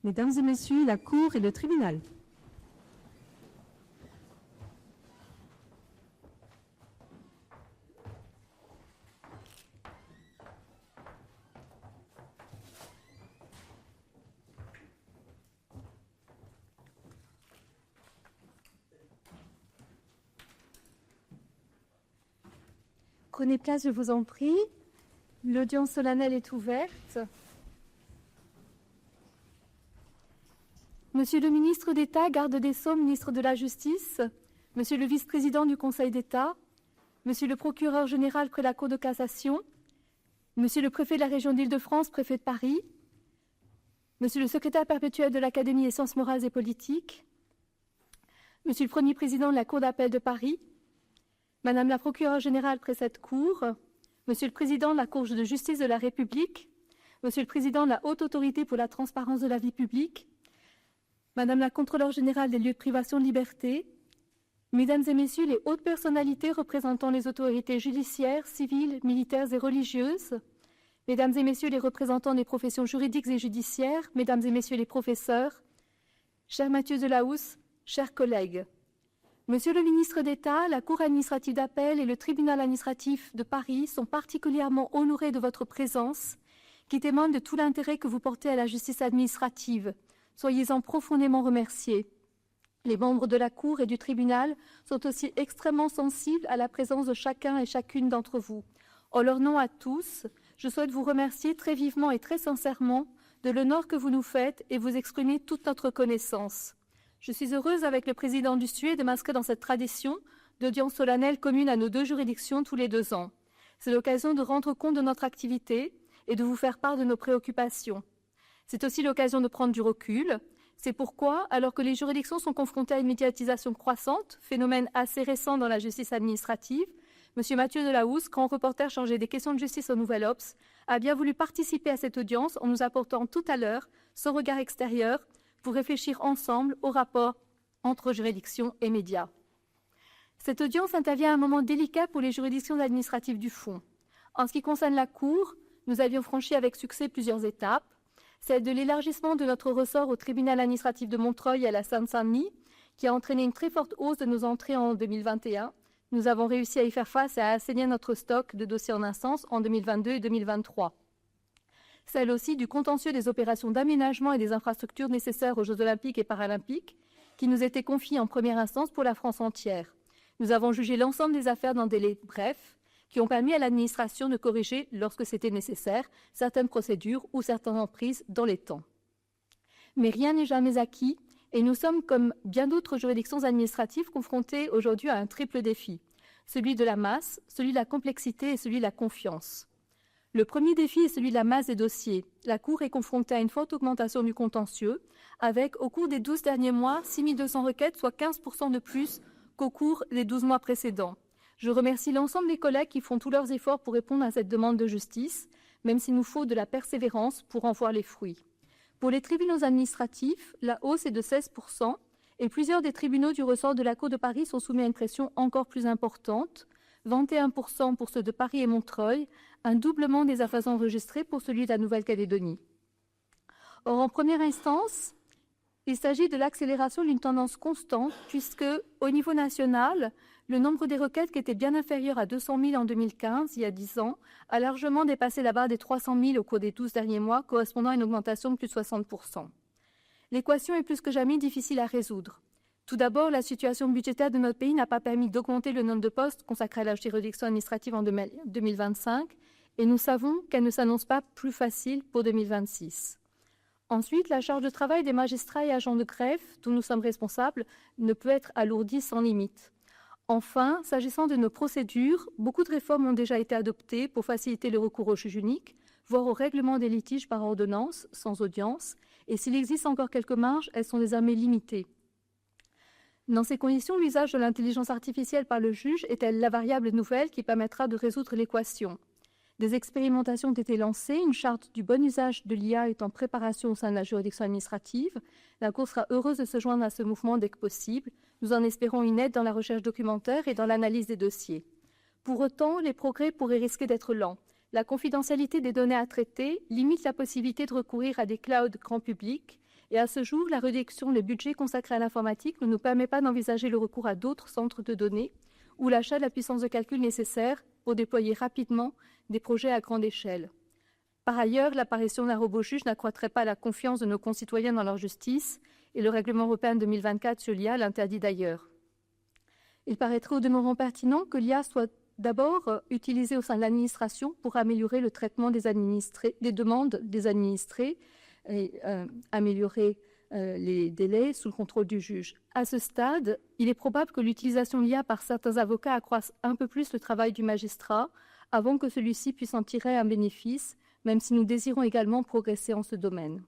Mesdames et messieurs, la Cour et le tribunal. Prenez place, je vous en prie. L'audience solennelle est ouverte. Monsieur le ministre d'État, garde des Sceaux, ministre de la Justice, monsieur le vice-président du Conseil d'État, monsieur le procureur général près la Cour de cassation, monsieur le préfet de la région d'Île-de-France, préfet de Paris, monsieur le secrétaire perpétuel de l'Académie des sciences morales et politiques, monsieur le premier président de la Cour d'appel de Paris, madame la procureure générale près cette Cour, monsieur le président de la Cour de justice de la République, monsieur le président de la Haute Autorité pour la transparence de la vie publique, madame la contrôleure générale des lieux de privation de liberté, mesdames et messieurs les hautes personnalités représentant les autorités judiciaires, civiles, militaires et religieuses, mesdames et messieurs les représentants des professions juridiques et judiciaires, mesdames et messieurs les professeurs, cher Mathieu Delahousse, chers collègues, monsieur le ministre d'État, la Cour administrative d'appel et le tribunal administratif de Paris sont particulièrement honorés de votre présence, qui témoigne de tout l'intérêt que vous portez à la justice administrative. Soyez-en profondément remerciés. Les membres de la Cour et du tribunal sont aussi extrêmement sensibles à la présence de chacun et chacune d'entre vous. En leur nom à tous, je souhaite vous remercier très vivement et très sincèrement de l'honneur que vous nous faites et vous exprimer toute notre reconnaissance. Je suis heureuse avec le président du SUE de m'inscrire dans cette tradition d'audience solennelle commune à nos deux juridictions tous les 2 ans. C'est l'occasion de rendre compte de notre activité et de vous faire part de nos préoccupations. C'est aussi l'occasion de prendre du recul. C'est pourquoi, alors que les juridictions sont confrontées à une médiatisation croissante, phénomène assez récent dans la justice administrative, M. Mathieu Delahousse, grand reporter chargé des questions de justice au Nouvel Obs, a bien voulu participer à cette audience en nous apportant tout à l'heure son regard extérieur pour réfléchir ensemble au rapport entre juridictions et médias. Cette audience intervient à un moment délicat pour les juridictions administratives du fond. En ce qui concerne la Cour, nous avions franchi avec succès plusieurs étapes. Celle de l'élargissement de notre ressort au tribunal administratif de Montreuil et à la Seine-Saint-Denis, qui a entraîné une très forte hausse de nos entrées en 2021. Nous avons réussi à y faire face et à assainir notre stock de dossiers en instance en 2022 et 2023. Celle aussi du contentieux des opérations d'aménagement et des infrastructures nécessaires aux Jeux olympiques et paralympiques, qui nous étaient confiées en première instance pour la France entière. Nous avons jugé l'ensemble des affaires dans des délais brefs, qui ont permis à l'administration de corriger, lorsque c'était nécessaire, certaines procédures ou certaines emprises dans les temps. Mais rien n'est jamais acquis et nous sommes, comme bien d'autres juridictions administratives, confrontés aujourd'hui à un triple défi, celui de la masse, celui de la complexité et celui de la confiance. Le premier défi est celui de la masse des dossiers. La Cour est confrontée à une forte augmentation du contentieux, avec, au cours des 12 derniers mois, 6 200 requêtes, soit 15% de plus qu'au cours des 12 mois précédents. Je remercie l'ensemble des collègues qui font tous leurs efforts pour répondre à cette demande de justice, même s'il nous faut de la persévérance pour en voir les fruits. Pour les tribunaux administratifs, la hausse est de 16% et plusieurs des tribunaux du ressort de la Cour de Paris sont soumis à une pression encore plus importante, 21% pour ceux de Paris et Montreuil, un doublement des affaires enregistrées pour celui de la Nouvelle-Calédonie. Or, en première instance, il s'agit de l'accélération d'une tendance constante puisque, au niveau national, le nombre des requêtes, qui était bien inférieur à 200 000 en 2015, il y a 10 ans, a largement dépassé la barre des 300 000 au cours des 12 derniers mois, correspondant à une augmentation de plus de 60%. L'équation est plus que jamais difficile à résoudre. Tout d'abord, la situation budgétaire de notre pays n'a pas permis d'augmenter le nombre de postes consacrés à la juridiction administrative en 2025, et nous savons qu'elle ne s'annonce pas plus facile pour 2026. Ensuite, la charge de travail des magistrats et agents de greffe, dont nous sommes responsables, ne peut être alourdie sans limite. Enfin, s'agissant de nos procédures, beaucoup de réformes ont déjà été adoptées pour faciliter le recours au juge unique, voire au règlement des litiges par ordonnance, sans audience, et s'il existe encore quelques marges, elles sont désormais limitées. Dans ces conditions, l'usage de l'intelligence artificielle par le juge est-elle la variable nouvelle qui permettra de résoudre l'équation ? Des expérimentations ont été lancées, une charte du bon usage de l'IA est en préparation au sein de la juridiction administrative. La Cour sera heureuse de se joindre à ce mouvement dès que possible. Nous en espérons une aide dans la recherche documentaire et dans l'analyse des dossiers. Pour autant, les progrès pourraient risquer d'être lents. La confidentialité des données à traiter limite la possibilité de recourir à des clouds grand public Et à ce jour, la réduction des budgets consacrés à l'informatique ne nous permet pas d'envisager le recours à d'autres centres de données ou l'achat de la puissance de calcul nécessaire pour déployer rapidement des projets à grande échelle. Par ailleurs, l'apparition d'un robot juge n'accroîtrait pas la confiance de nos concitoyens dans leur justice, et le règlement européen de 2024 sur l'IA l'interdit d'ailleurs. Il paraîtrait au demeurant pertinent que l'IA soit d'abord utilisée au sein de l'administration pour améliorer le traitement des demandes des administrés et améliorer les délais sous le contrôle du juge. À ce stade, il est probable que l'utilisation de l'IA par certains avocats accroisse un peu plus le travail du magistrat avant que celui-ci puisse en tirer un bénéfice, même si nous désirons également progresser en ce domaine.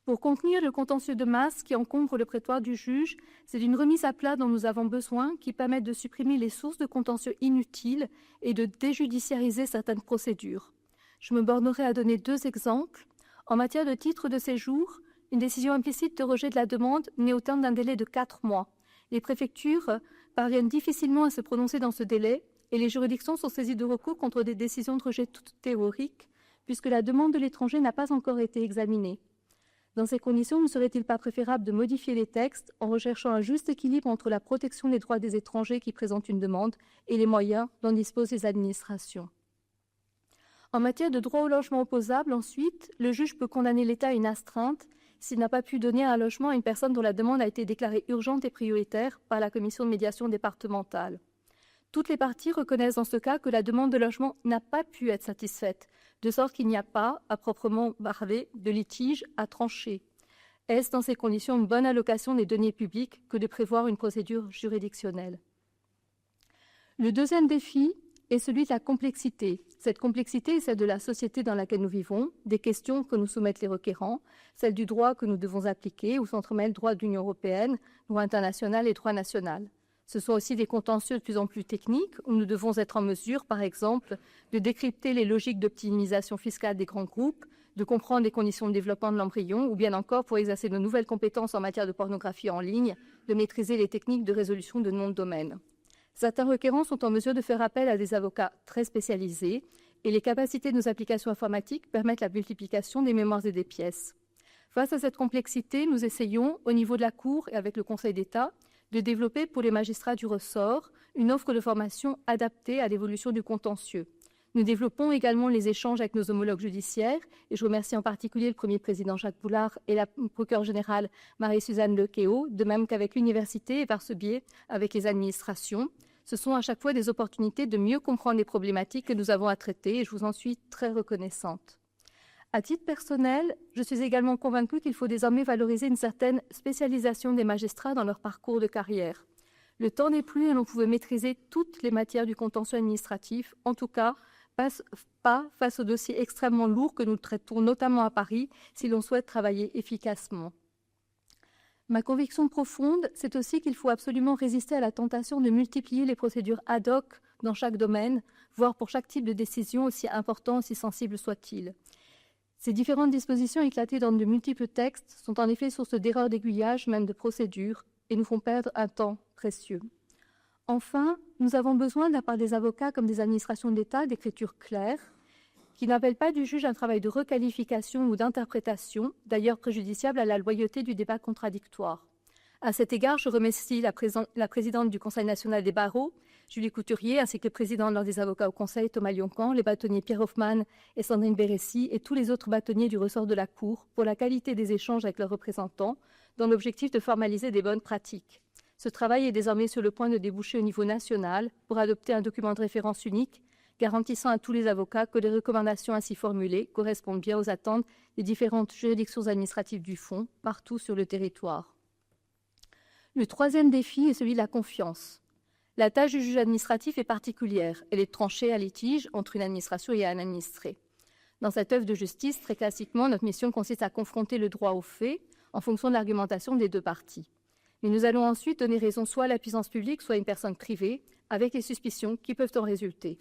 Pour contenir le contentieux de masse qui encombre le prétoire du juge, c'est d'une remise à plat dont nous avons besoin qui permette de supprimer les sources de contentieux inutiles et de déjudiciariser certaines procédures. Je me bornerai à donner 2 exemples. En matière de titre de séjour, une décision implicite de rejet de la demande naît au terme d'un délai de 4 mois. Les préfectures parviennent difficilement à se prononcer dans ce délai et les juridictions sont saisies de recours contre des décisions de rejet toutes théoriques, puisque la demande de l'étranger n'a pas encore été examinée. Dans ces conditions, ne serait-il pas préférable de modifier les textes en recherchant un juste équilibre entre la protection des droits des étrangers qui présentent une demande et les moyens dont disposent les administrations? En matière de droit au logement opposable, ensuite, le juge peut condamner l'État à une astreinte s'il n'a pas pu donner un logement à une personne dont la demande a été déclarée urgente et prioritaire par la commission de médiation départementale. Toutes les parties reconnaissent dans ce cas que la demande de logement n'a pas pu être satisfaite, de sorte qu'il n'y a pas, à proprement parler, de litige à trancher. Est-ce dans ces conditions une bonne allocation des deniers publics que de prévoir une procédure juridictionnelle? Le deuxième défi est celui de la complexité. Cette complexité est celle de la société dans laquelle nous vivons, des questions que nous soumettent les requérants, celle du droit que nous devons appliquer, où s'entremêlent droit de l'Union européenne, droit international et droit national. Ce sont aussi des contentieux de plus en plus techniques où nous devons être en mesure, par exemple, de décrypter les logiques d'optimisation fiscale des grands groupes, de comprendre les conditions de développement de l'embryon ou bien encore, pour exercer de nouvelles compétences en matière de pornographie en ligne, de maîtriser les techniques de résolution de noms de domaine. Certains requérants sont en mesure de faire appel à des avocats très spécialisés et les capacités de nos applications informatiques permettent la multiplication des mémoires et des pièces. Face à cette complexité, nous essayons, au niveau de la Cour et avec le Conseil d'État, de développer pour les magistrats du ressort une offre de formation adaptée à l'évolution du contentieux. Nous développons également les échanges avec nos homologues judiciaires et je remercie en particulier le premier président Jacques Boulard et la procureure générale Marie-Suzanne Lequéot, de même qu'avec l'université et par ce biais avec les administrations. Ce sont à chaque fois des opportunités de mieux comprendre les problématiques que nous avons à traiter et je vous en suis très reconnaissante. À titre personnel, je suis également convaincue qu'il faut désormais valoriser une certaine spécialisation des magistrats dans leur parcours de carrière. Le temps n'est plus où l'on pouvait maîtriser toutes les matières du contentieux administratif, en tout cas pas face aux dossiers extrêmement lourds que nous traitons notamment à Paris si l'on souhaite travailler efficacement. Ma conviction profonde, c'est aussi qu'il faut absolument résister à la tentation de multiplier les procédures ad hoc dans chaque domaine, voire pour chaque type de décision, aussi important, aussi sensible soit-il. Ces différentes dispositions éclatées dans de multiples textes sont en effet source d'erreurs d'aiguillage, même de procédures, et nous font perdre un temps précieux. Enfin, nous avons besoin, de la part des avocats comme des administrations d'État, d'écriture claire, qui n'appelle pas du juge un travail de requalification ou d'interprétation, d'ailleurs préjudiciable à la loyauté du débat contradictoire. À cet égard, je remercie la présidente du Conseil national des barreaux, Julie Couturier, ainsi que le président de l'Ordre des avocats au Conseil, Thomas Lioncan, les bâtonniers Pierre Hoffmann et Sandrine Bérécy, et tous les autres bâtonniers du ressort de la Cour, pour la qualité des échanges avec leurs représentants, dans l'objectif de formaliser des bonnes pratiques. Ce travail est désormais sur le point de déboucher au niveau national pour adopter un document de référence unique, garantissant à tous les avocats que les recommandations ainsi formulées correspondent bien aux attentes des différentes juridictions administratives du fonds, partout sur le territoire. Le troisième défi est celui de la confiance. La tâche du juge administratif est particulière. Elle est tranchée à litige entre une administration et un administré. Dans cette œuvre de justice, très classiquement, notre mission consiste à confronter le droit aux faits en fonction de l'argumentation des deux parties. Mais nous allons ensuite donner raison soit à la puissance publique, soit à une personne privée, avec les suspicions qui peuvent en résulter.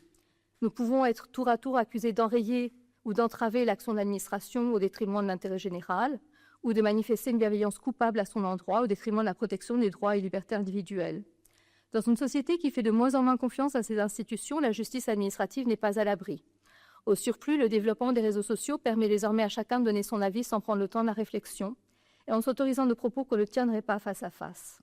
Nous pouvons être tour à tour accusés d'enrayer ou d'entraver l'action de l'administration au détriment de l'intérêt général, ou de manifester une bienveillance coupable à son endroit au détriment de la protection des droits et libertés individuelles. Dans une société qui fait de moins en moins confiance à ces institutions, la justice administrative n'est pas à l'abri. Au surplus, le développement des réseaux sociaux permet désormais à chacun de donner son avis sans prendre le temps de la réflexion, et en s'autorisant de propos qu'on ne tiendrait pas face à face.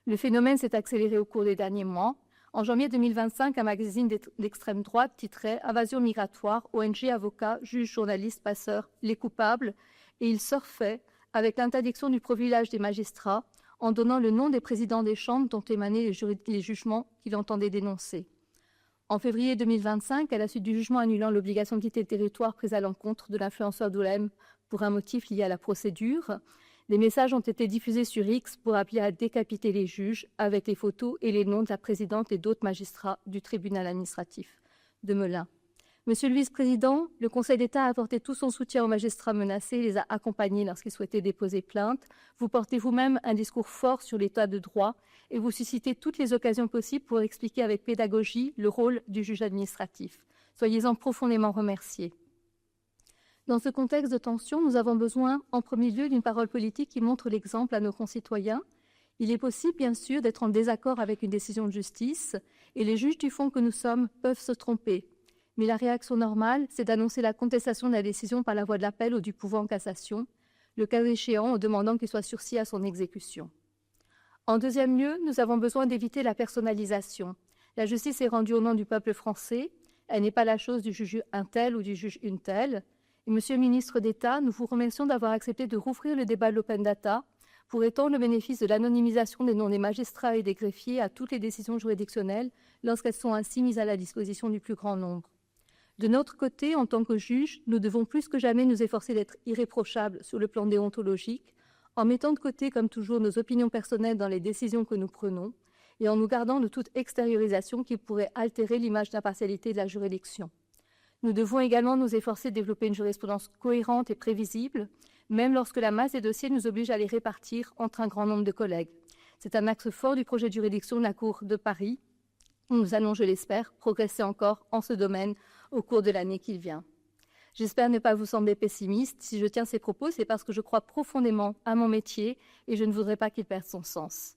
Le phénomène s'est accéléré au cours des derniers mois. En janvier 2025, un magazine d'extrême droite titrait « Invasion migratoire, ONG, avocats, juges, journalistes, passeurs, les coupables » et il surfait avec l'interdiction du profilage des magistrats en donnant le nom des présidents des chambres dont émanaient les jugements qu'il entendait dénoncer. En février 2025, à la suite du jugement annulant l'obligation de quitter le territoire prise à l'encontre de l'influenceur d'Oulem pour un motif lié à la procédure, des messages ont été diffusés sur X pour appeler à décapiter les juges avec les photos et les noms de la présidente et d'autres magistrats du tribunal administratif de Melun. Monsieur le vice-président, le Conseil d'État a apporté tout son soutien aux magistrats menacés et les a accompagnés lorsqu'ils souhaitaient déposer plainte. Vous portez vous-même un discours fort sur l'état de droit et vous suscitez toutes les occasions possibles pour expliquer avec pédagogie le rôle du juge administratif. Soyez-en profondément remerciés. Dans ce contexte de tension, nous avons besoin, en premier lieu, d'une parole politique qui montre l'exemple à nos concitoyens. Il est possible, bien sûr, d'être en désaccord avec une décision de justice, et les juges du fond que nous sommes peuvent se tromper. Mais la réaction normale, c'est d'annoncer la contestation de la décision par la voie de l'appel ou du pouvoir en cassation, le cas échéant en demandant qu'il soit sursis à son exécution. En deuxième lieu, nous avons besoin d'éviter la personnalisation. La justice est rendue au nom du peuple français. Elle n'est pas la chose du juge un tel ou du juge une telle. Et Monsieur le ministre d'État, nous vous remercions d'avoir accepté de rouvrir le débat de l'open data pour étendre le bénéfice de l'anonymisation des noms des magistrats et des greffiers à toutes les décisions juridictionnelles lorsqu'elles sont ainsi mises à la disposition du plus grand nombre. De notre côté, en tant que juges, nous devons plus que jamais nous efforcer d'être irréprochables sur le plan déontologique, en mettant de côté, comme toujours, nos opinions personnelles dans les décisions que nous prenons et en nous gardant de toute extériorisation qui pourrait altérer l'image d'impartialité de la juridiction. Nous devons également nous efforcer de développer une jurisprudence cohérente et prévisible, même lorsque la masse des dossiers nous oblige à les répartir entre un grand nombre de collègues. C'est un axe fort du projet de juridiction de la Cour de Paris. Nous allons, je l'espère, progresser encore en ce domaine au cours de l'année qui vient. J'espère ne pas vous sembler pessimiste. Si je tiens ces propos, c'est parce que je crois profondément à mon métier et je ne voudrais pas qu'il perde son sens.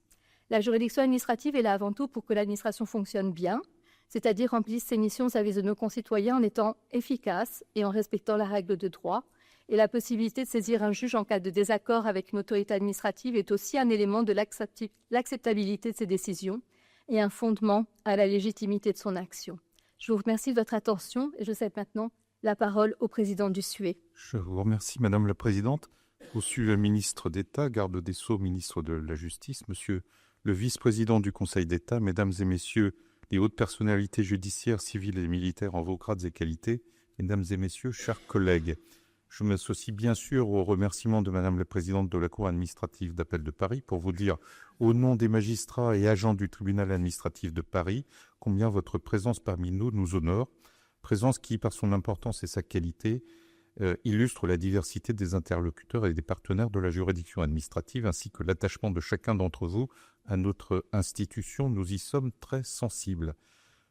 La juridiction administrative est là avant tout pour que l'administration fonctionne bien, c'est-à-dire remplisse ses missions au service de nos concitoyens en étant efficace et en respectant la règle de droit. Et la possibilité de saisir un juge en cas de désaccord avec une autorité administrative est aussi un élément de l'acceptabilité de ses décisions et un fondement à la légitimité de son action. Je vous remercie de votre attention et je cède maintenant la parole au président du SUE. Je vous remercie, Madame la Présidente. Monsieur le ministre d'État, garde des Sceaux, ministre de la Justice, Monsieur le vice-président du Conseil d'État, Mesdames et Messieurs les hautes personnalités judiciaires, civiles et militaires en vos grades et qualités, Mesdames et Messieurs, chers collègues, je m'associe bien sûr aux remerciements de Madame la Présidente de la Cour administrative d'appel de Paris pour vous dire, au nom des magistrats et agents du tribunal administratif de Paris, combien votre présence parmi nous honore, présence qui, par son importance et sa qualité, illustre la diversité des interlocuteurs et des partenaires de la juridiction administrative, ainsi que l'attachement de chacun d'entre vous à notre institution. Nous y sommes très sensibles.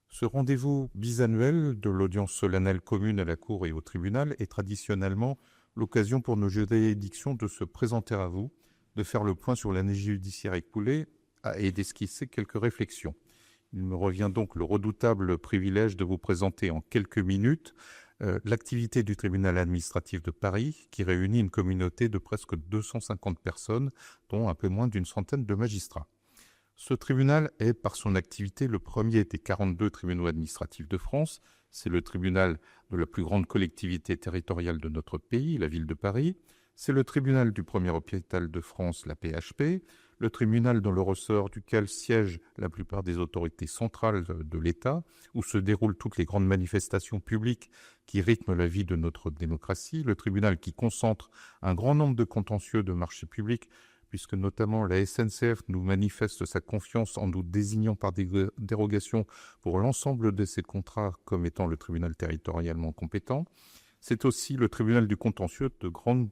Ce rendez-vous bisannuel de l'audience solennelle commune à la Cour et au tribunal est traditionnellement l'occasion pour nos juridictions de se présenter à vous, de faire le point sur l'année judiciaire écoulée et d'esquisser quelques réflexions. Il me revient donc le redoutable privilège de vous présenter en quelques minutes l'activité du tribunal administratif de Paris, qui réunit une communauté de presque 250 personnes, dont un peu moins d'une centaine de magistrats. Ce tribunal est, par son activité, le premier des 42 tribunaux administratifs de France. C'est le tribunal de la plus grande collectivité territoriale de notre pays, la ville de Paris. C'est le tribunal du premier hôpital de France, la PHP, le tribunal dans le ressort duquel siègent la plupart des autorités centrales de l'État, où se déroulent toutes les grandes manifestations publiques qui rythment la vie de notre démocratie, le tribunal qui concentre un grand nombre de contentieux de marchés publics, puisque notamment la SNCF nous manifeste sa confiance en nous désignant par des dérogations pour l'ensemble de ces contrats comme étant le tribunal territorialement compétent. C'est aussi le tribunal du contentieux de grande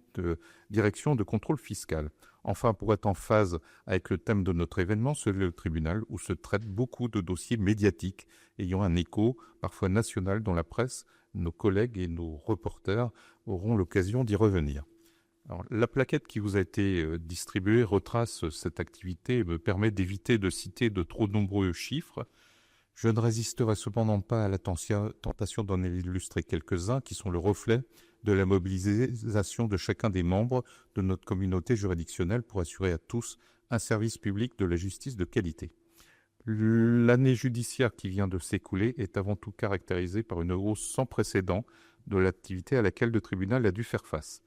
direction de contrôle fiscal. Enfin, pour être en phase avec le thème de notre événement, c'est le tribunal où se traitent beaucoup de dossiers médiatiques ayant un écho, parfois national, dans la presse. Nos collègues et nos reporters auront l'occasion d'y revenir. Alors, la plaquette qui vous a été distribuée retrace cette activité et me permet d'éviter de citer de trop nombreux chiffres. Je ne résisterai cependant pas à la tentation d'en illustrer quelques-uns qui sont le reflet de la mobilisation de chacun des membres de notre communauté juridictionnelle pour assurer à tous un service public de la justice de qualité. L'année judiciaire qui vient de s'écouler est avant tout caractérisée par une hausse sans précédent de l'activité à laquelle le tribunal a dû faire face.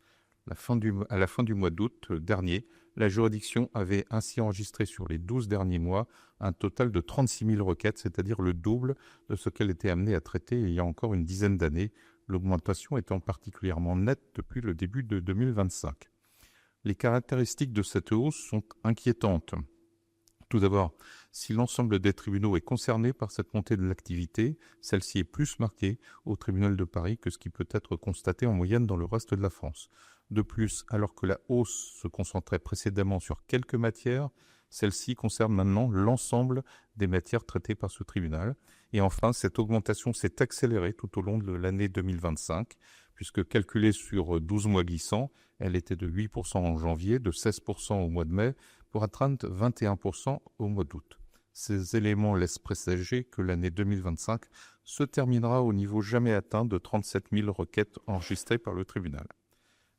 À la fin du mois d'août dernier, la juridiction avait ainsi enregistré sur les 12 derniers mois un total de 36 000 requêtes, c'est-à-dire le double de ce qu'elle était amenée à traiter il y a encore une dizaine d'années, l'augmentation étant particulièrement nette depuis le début de 2025. Les caractéristiques de cette hausse sont inquiétantes. Tout d'abord, si l'ensemble des tribunaux est concerné par cette montée de l'activité, celle-ci est plus marquée au tribunal de Paris que ce qui peut être constaté en moyenne dans le reste de la France. De plus, alors que la hausse se concentrait précédemment sur quelques matières, celle-ci concerne maintenant l'ensemble des matières traitées par ce tribunal. Et enfin, cette augmentation s'est accélérée tout au long de l'année 2025, puisque calculée sur 12 mois glissants, elle était de 8% en janvier, de 16% au mois de mai, pour atteindre 21% au mois d'août. Ces éléments laissent présager que l'année 2025 se terminera au niveau jamais atteint de 37 000 requêtes enregistrées par le tribunal.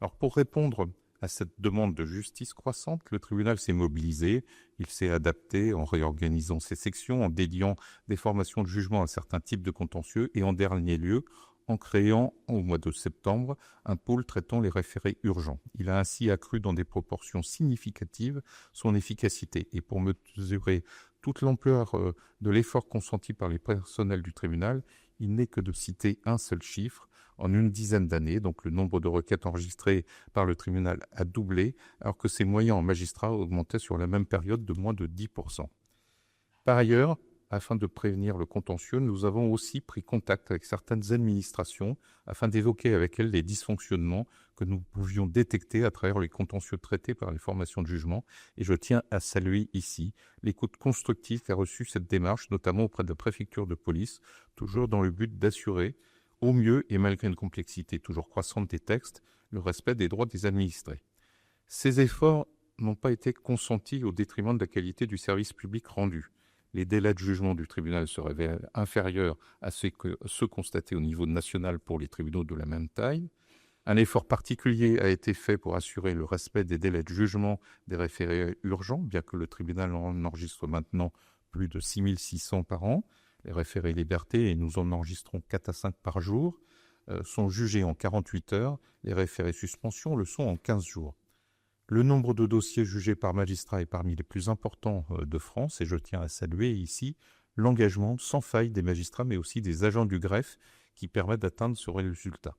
Alors pour répondre à cette demande de justice croissante, le tribunal s'est mobilisé, il s'est adapté en réorganisant ses sections, en dédiant des formations de jugement à certains types de contentieux et en dernier lieu, en créant au mois de septembre un pôle traitant les référés urgents. Il a ainsi accru dans des proportions significatives son efficacité. Et pour mesurer toute l'ampleur de l'effort consenti par les personnels du tribunal, il n'est que de citer un seul chiffre. En une dizaine d'années, donc le nombre de requêtes enregistrées par le tribunal a doublé, alors que ses moyens en magistrats augmentaient sur la même période de moins de 10%. Par ailleurs, afin de prévenir le contentieux, nous avons aussi pris contact avec certaines administrations afin d'évoquer avec elles les dysfonctionnements que nous pouvions détecter à travers les contentieux traités par les formations de jugement. Et je tiens à saluer ici l'écoute constructive qu'a reçue cette démarche, notamment auprès de la préfecture de police, toujours dans le but d'assurer au mieux, et malgré une complexité toujours croissante des textes, le respect des droits des administrés. Ces efforts n'ont pas été consentis au détriment de la qualité du service public rendu. Les délais de jugement du tribunal se révèlent inférieurs à ceux constatés au niveau national pour les tribunaux de la même taille. Un effort particulier a été fait pour assurer le respect des délais de jugement des référés urgents, bien que le tribunal en enregistre maintenant plus de 6 600 par an. Les référés liberté, et nous en enregistrons 4 à 5 par jour, sont jugés en 48 heures. Les référés suspension le sont en 15 jours. Le nombre de dossiers jugés par magistrat est parmi les plus importants de France, et je tiens à saluer ici l'engagement sans faille des magistrats, mais aussi des agents du greffe qui permettent d'atteindre ce résultat.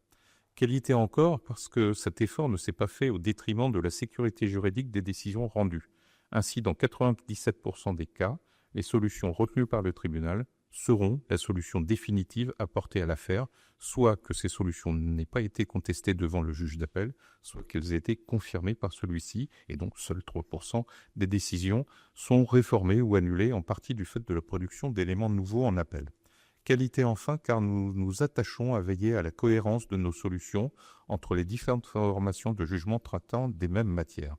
Qualité encore, parce que cet effort ne s'est pas fait au détriment de la sécurité juridique des décisions rendues. Ainsi, dans 97% des cas, les solutions retenues par le tribunal seront la solution définitive apportée à l'affaire, soit que ces solutions n'aient pas été contestées devant le juge d'appel, soit qu'elles aient été confirmées par celui-ci, et donc seuls 3% des décisions sont réformées ou annulées en partie du fait de la production d'éléments nouveaux en appel. Qualité enfin, car nous nous attachons à veiller à la cohérence de nos solutions entre les différentes formations de jugement traitant des mêmes matières.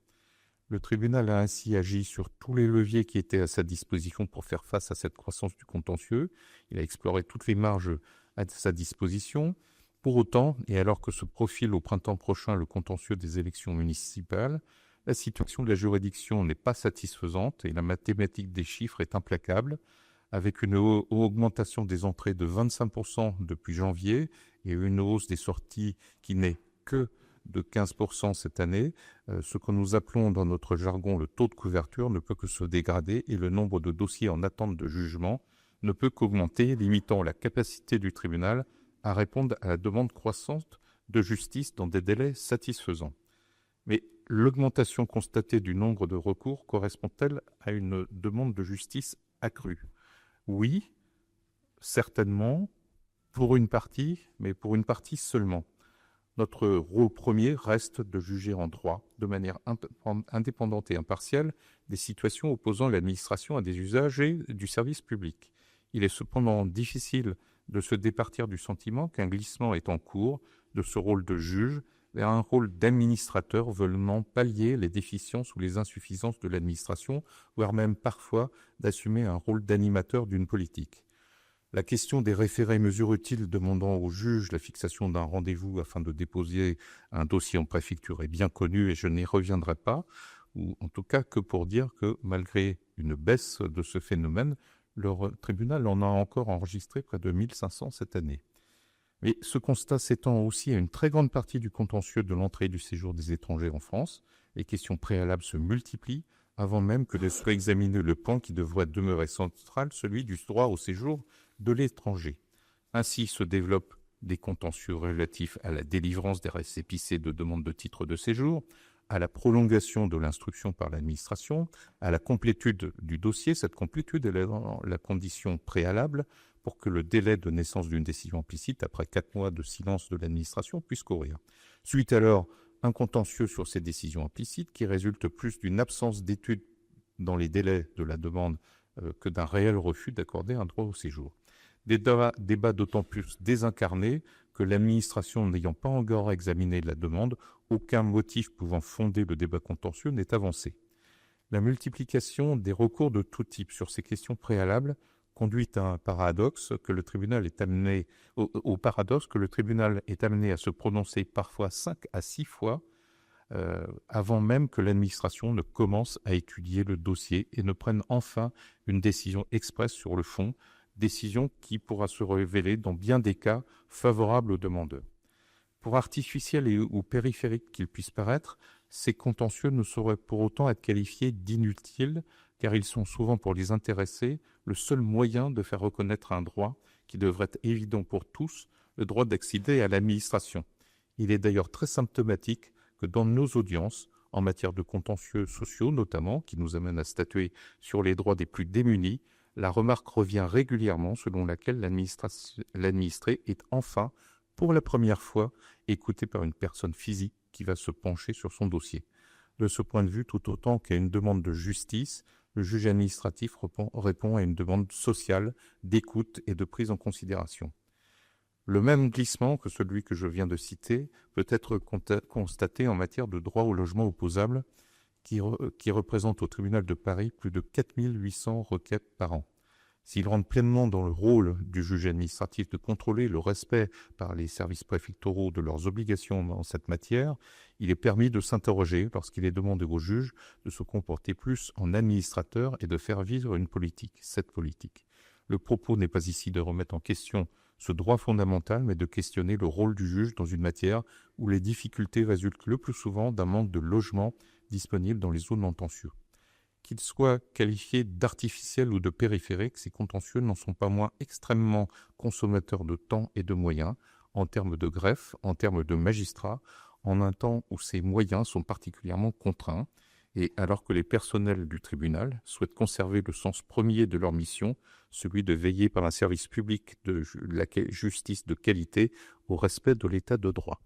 Le tribunal a ainsi agi sur tous les leviers qui étaient à sa disposition pour faire face à cette croissance du contentieux. Il a exploré toutes les marges à sa disposition. Pour autant, et alors que se profile au printemps prochain le contentieux des élections municipales, la situation de la juridiction n'est pas satisfaisante et la mathématique des chiffres est implacable, avec une augmentation des entrées de 25% depuis janvier et une hausse des sorties qui n'est que de 15% cette année. Ce que nous appelons dans notre jargon le taux de couverture ne peut que se dégrader et le nombre de dossiers en attente de jugement ne peut qu'augmenter, limitant la capacité du tribunal à répondre à la demande croissante de justice dans des délais satisfaisants. Mais l'augmentation constatée du nombre de recours correspond-elle à une demande de justice accrue ? Oui, certainement, pour une partie, mais pour une partie seulement. Notre rôle premier reste de juger en droit, de manière indépendante et impartiale, des situations opposant l'administration à des usagers du service public. Il est cependant difficile de se départir du sentiment qu'un glissement est en cours de ce rôle de juge vers un rôle d'administrateur venant pallier les déficiences ou les insuffisances de l'administration, voire même parfois d'assumer un rôle d'animateur d'une politique. La question des référés mesures utiles demandant au juge la fixation d'un rendez-vous afin de déposer un dossier en préfecture est bien connue et je n'y reviendrai pas, ou en tout cas que pour dire que malgré une baisse de ce phénomène, le tribunal en a encore enregistré près de 1500 cette année. Mais ce constat s'étend aussi à une très grande partie du contentieux de l'entrée et du séjour des étrangers en France. Les questions préalables se multiplient avant même que ne soit examiné le point qui devrait demeurer central, celui du droit au séjour de l'étranger. Ainsi se développent des contentieux relatifs à la délivrance des récépissés de demande de titre de séjour, à la prolongation de l'instruction par l'administration, à la complétude du dossier. Cette complétude est la condition préalable pour que le délai de naissance d'une décision implicite, après 4 mois de silence de l'administration, puisse courir. Suite alors un contentieux sur ces décisions implicites qui résulte plus d'une absence d'étude dans les délais de la demande que d'un réel refus d'accorder un droit au séjour. Des débats d'autant plus désincarnés que l'administration n'ayant pas encore examiné la demande, aucun motif pouvant fonder le débat contentieux n'est avancé. La multiplication des recours de tout type sur ces questions préalables conduit à un paradoxe que le tribunal est amené au paradoxe que le tribunal est amené à se prononcer parfois 5 à 6 fois avant même que l'administration ne commence à étudier le dossier et ne prenne enfin une décision expresse sur le fond, décision qui pourra se révéler dans bien des cas favorable aux demandeurs. Pour artificiels ou périphériques qu'ils puissent paraître, ces contentieux ne sauraient pour autant être qualifiés d'inutiles, car ils sont souvent pour les intéressés le seul moyen de faire reconnaître un droit qui devrait être évident pour tous, le droit d'accéder à l'administration. Il est d'ailleurs très symptomatique que dans nos audiences, en matière de contentieux sociaux notamment, qui nous amènent à statuer sur les droits des plus démunis, la remarque revient régulièrement selon laquelle l'administré est enfin, pour la première fois, écouté par une personne physique qui va se pencher sur son dossier. De ce point de vue, tout autant qu'à une demande de justice, le juge administratif répond à une demande sociale, d'écoute et de prise en considération. Le même glissement que celui que je viens de citer peut être constaté en matière de droit au logement opposable, qui représente au tribunal de Paris plus de 4800 requêtes par an. S'il rentre pleinement dans le rôle du juge administratif de contrôler le respect par les services préfectoraux de leurs obligations dans cette matière, il est permis de s'interroger lorsqu'il est demandé au juge de se comporter plus en administrateur et de faire vivre une politique, cette politique. Le propos n'est pas ici de remettre en question ce droit fondamental, mais de questionner le rôle du juge dans une matière où les difficultés résultent le plus souvent d'un manque de logement disponible dans les zones en tension. Qu'ils soient qualifiés d'artificiels ou de périphériques, ces contentieux n'en sont pas moins extrêmement consommateurs de temps et de moyens, en termes de greffe, en termes de magistrats, en un temps où ces moyens sont particulièrement contraints, et alors que les personnels du tribunal souhaitent conserver le sens premier de leur mission, celui de veiller par un service public de la justice de qualité au respect de l'état de droit.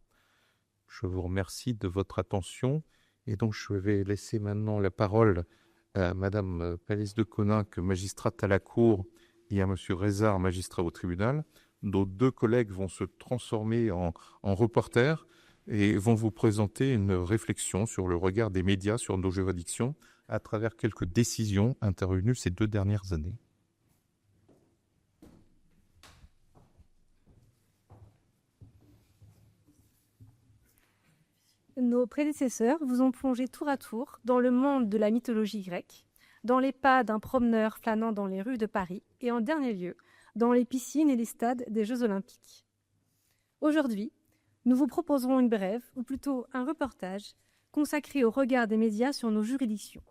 Je vous remercie de votre attention, et donc je vais laisser maintenant la parole à Madame Palès de Coninck, magistrate à la Cour, et à Monsieur Rézard, magistrat au tribunal. Nos deux collègues vont se transformer en reporters et vont vous présenter une réflexion sur le regard des médias sur nos juridictions à travers quelques décisions intervenues ces 2 dernières années. Nos prédécesseurs vous ont plongé tour à tour dans le monde de la mythologie grecque, dans les pas d'un promeneur flânant dans les rues de Paris et en dernier lieu, dans les piscines et les stades des Jeux Olympiques. Aujourd'hui, nous vous proposerons une brève, ou plutôt un reportage, consacré au regard des médias sur nos juridictions.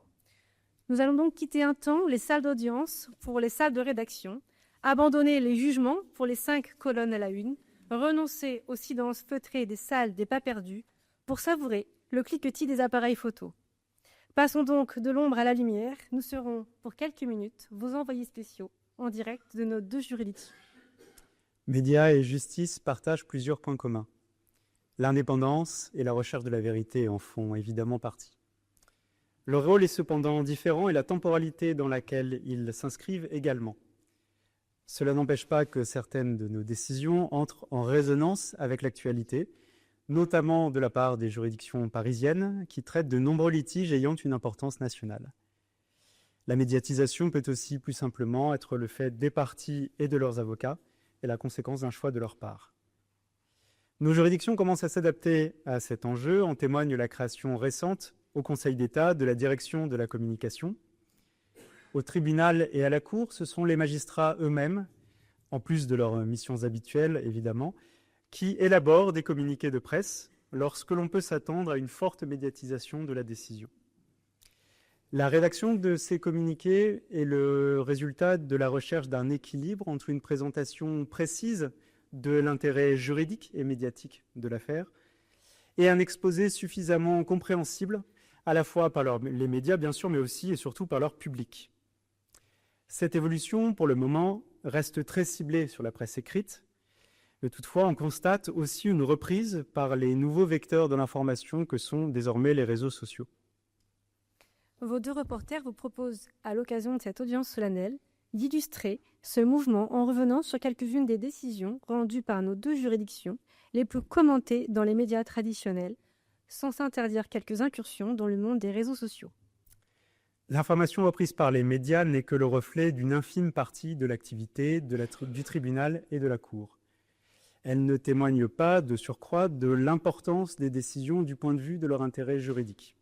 Nous allons donc quitter un temps les salles d'audience pour les salles de rédaction, abandonner les jugements pour les 5 colonnes à la une, renoncer au silence feutré des salles des pas perdus, pour savourer le cliquetis des appareils photo. Passons donc de l'ombre à la lumière. Nous serons, pour quelques minutes, vos envoyés spéciaux en direct de nos 2 juridictions. Médias et justice partagent plusieurs points communs. L'indépendance et la recherche de la vérité en font évidemment partie. Leur rôle est cependant différent et la temporalité dans laquelle ils s'inscrivent également. Cela n'empêche pas que certaines de nos décisions entrent en résonance avec l'actualité, notamment de la part des juridictions parisiennes qui traitent de nombreux litiges ayant une importance nationale. La médiatisation peut aussi plus simplement être le fait des parties et de leurs avocats et la conséquence d'un choix de leur part. Nos juridictions commencent à s'adapter à cet enjeu. En témoigne la création récente au Conseil d'État de la direction de la communication. Au tribunal et à la cour, ce sont les magistrats eux-mêmes, en plus de leurs missions habituelles évidemment, qui élaborent des communiqués de presse lorsque l'on peut s'attendre à une forte médiatisation de la décision. La rédaction de ces communiqués est le résultat de la recherche d'un équilibre entre une présentation précise de l'intérêt juridique et médiatique de l'affaire et un exposé suffisamment compréhensible à la fois par les médias bien sûr, mais aussi et surtout par leur public. Cette évolution, pour le moment, reste très ciblée sur la presse écrite, mais toutefois on constate aussi une reprise par les nouveaux vecteurs de l'information que sont désormais les réseaux sociaux. Vos deux reporters vous proposent, à l'occasion de cette audience solennelle, d'illustrer ce mouvement en revenant sur quelques-unes des décisions rendues par nos deux juridictions les plus commentées dans les médias traditionnels, sans s'interdire quelques incursions dans le monde des réseaux sociaux. L'information reprise par les médias n'est que le reflet d'une infime partie de l'activité du tribunal et de la cour. Elle ne témoigne pas, de surcroît, de l'importance des décisions du point de vue de leur intérêt juridique.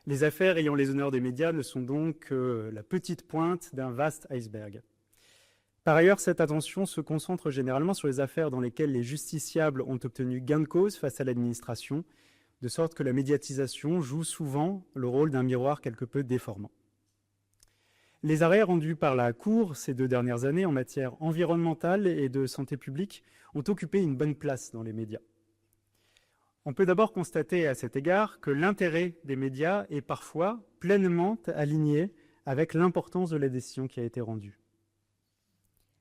Les affaires ayant les honneurs des médias ne sont donc que la petite pointe d'un vaste iceberg. Par ailleurs, cette attention se concentre généralement sur les affaires dans lesquelles les justiciables ont obtenu gain de cause face à l'administration, de sorte que la médiatisation joue souvent le rôle d'un miroir quelque peu déformant. Les arrêts rendus par la Cour ces 2 dernières années en matière environnementale et de santé publique ont occupé une bonne place dans les médias. On peut d'abord constater à cet égard que l'intérêt des médias est parfois pleinement aligné avec l'importance de la décision qui a été rendue.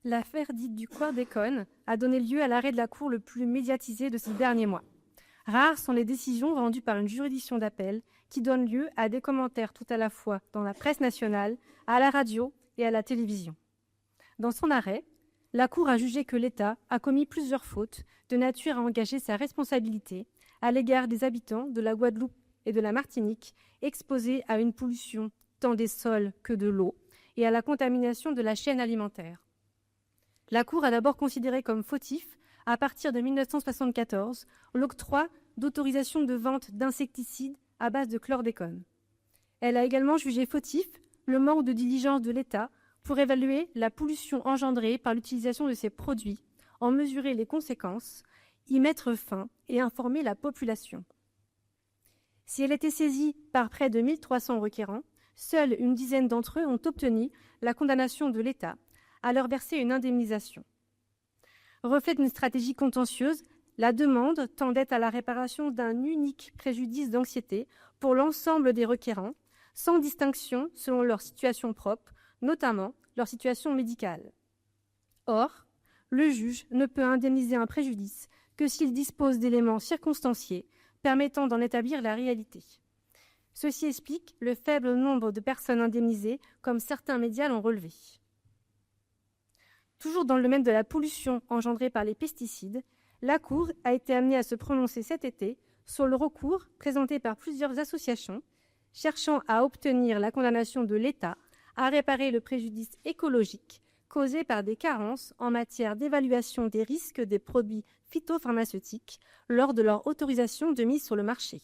L'affaire dite du chlordécone a donné lieu à l'arrêt de la Cour le plus médiatisé de ces derniers mois. Rares sont les décisions rendues par une juridiction d'appel qui donnent lieu à des commentaires tout à la fois dans la presse nationale, à la radio et à la télévision. Dans son arrêt, la Cour a jugé que l'État a commis plusieurs fautes de nature à engager sa responsabilité à l'égard des habitants de la Guadeloupe et de la Martinique exposés à une pollution tant des sols que de l'eau et à la contamination de la chaîne alimentaire. La Cour a d'abord considéré comme fautif, à partir de 1974, l'octroi d'autorisation de vente d'insecticides à base de chlordécone. Elle a également jugé fautif le manque de diligence de l'État pour évaluer la pollution engendrée par l'utilisation de ces produits, en mesurer les conséquences, y mettre fin et informer la population. Si elle était saisie par près de 1300 requérants, seule une dizaine d'entre eux ont obtenu la condamnation de l'État à leur verser une indemnisation. Reflet d'une stratégie contentieuse, la demande tendait à la réparation d'un unique préjudice d'anxiété pour l'ensemble des requérants, sans distinction selon leur situation propre, notamment leur situation médicale. Or, le juge ne peut indemniser un préjudice que s'il dispose d'éléments circonstanciés permettant d'en établir la réalité. Ceci explique le faible nombre de personnes indemnisées, comme certains médias l'ont relevé. Toujours dans le domaine de la pollution engendrée par les pesticides, la Cour a été amenée à se prononcer cet été sur le recours présenté par plusieurs associations cherchant à obtenir la condamnation de l'État à réparer le préjudice écologique causé par des carences en matière d'évaluation des risques des produits phytopharmaceutiques lors de leur autorisation de mise sur le marché.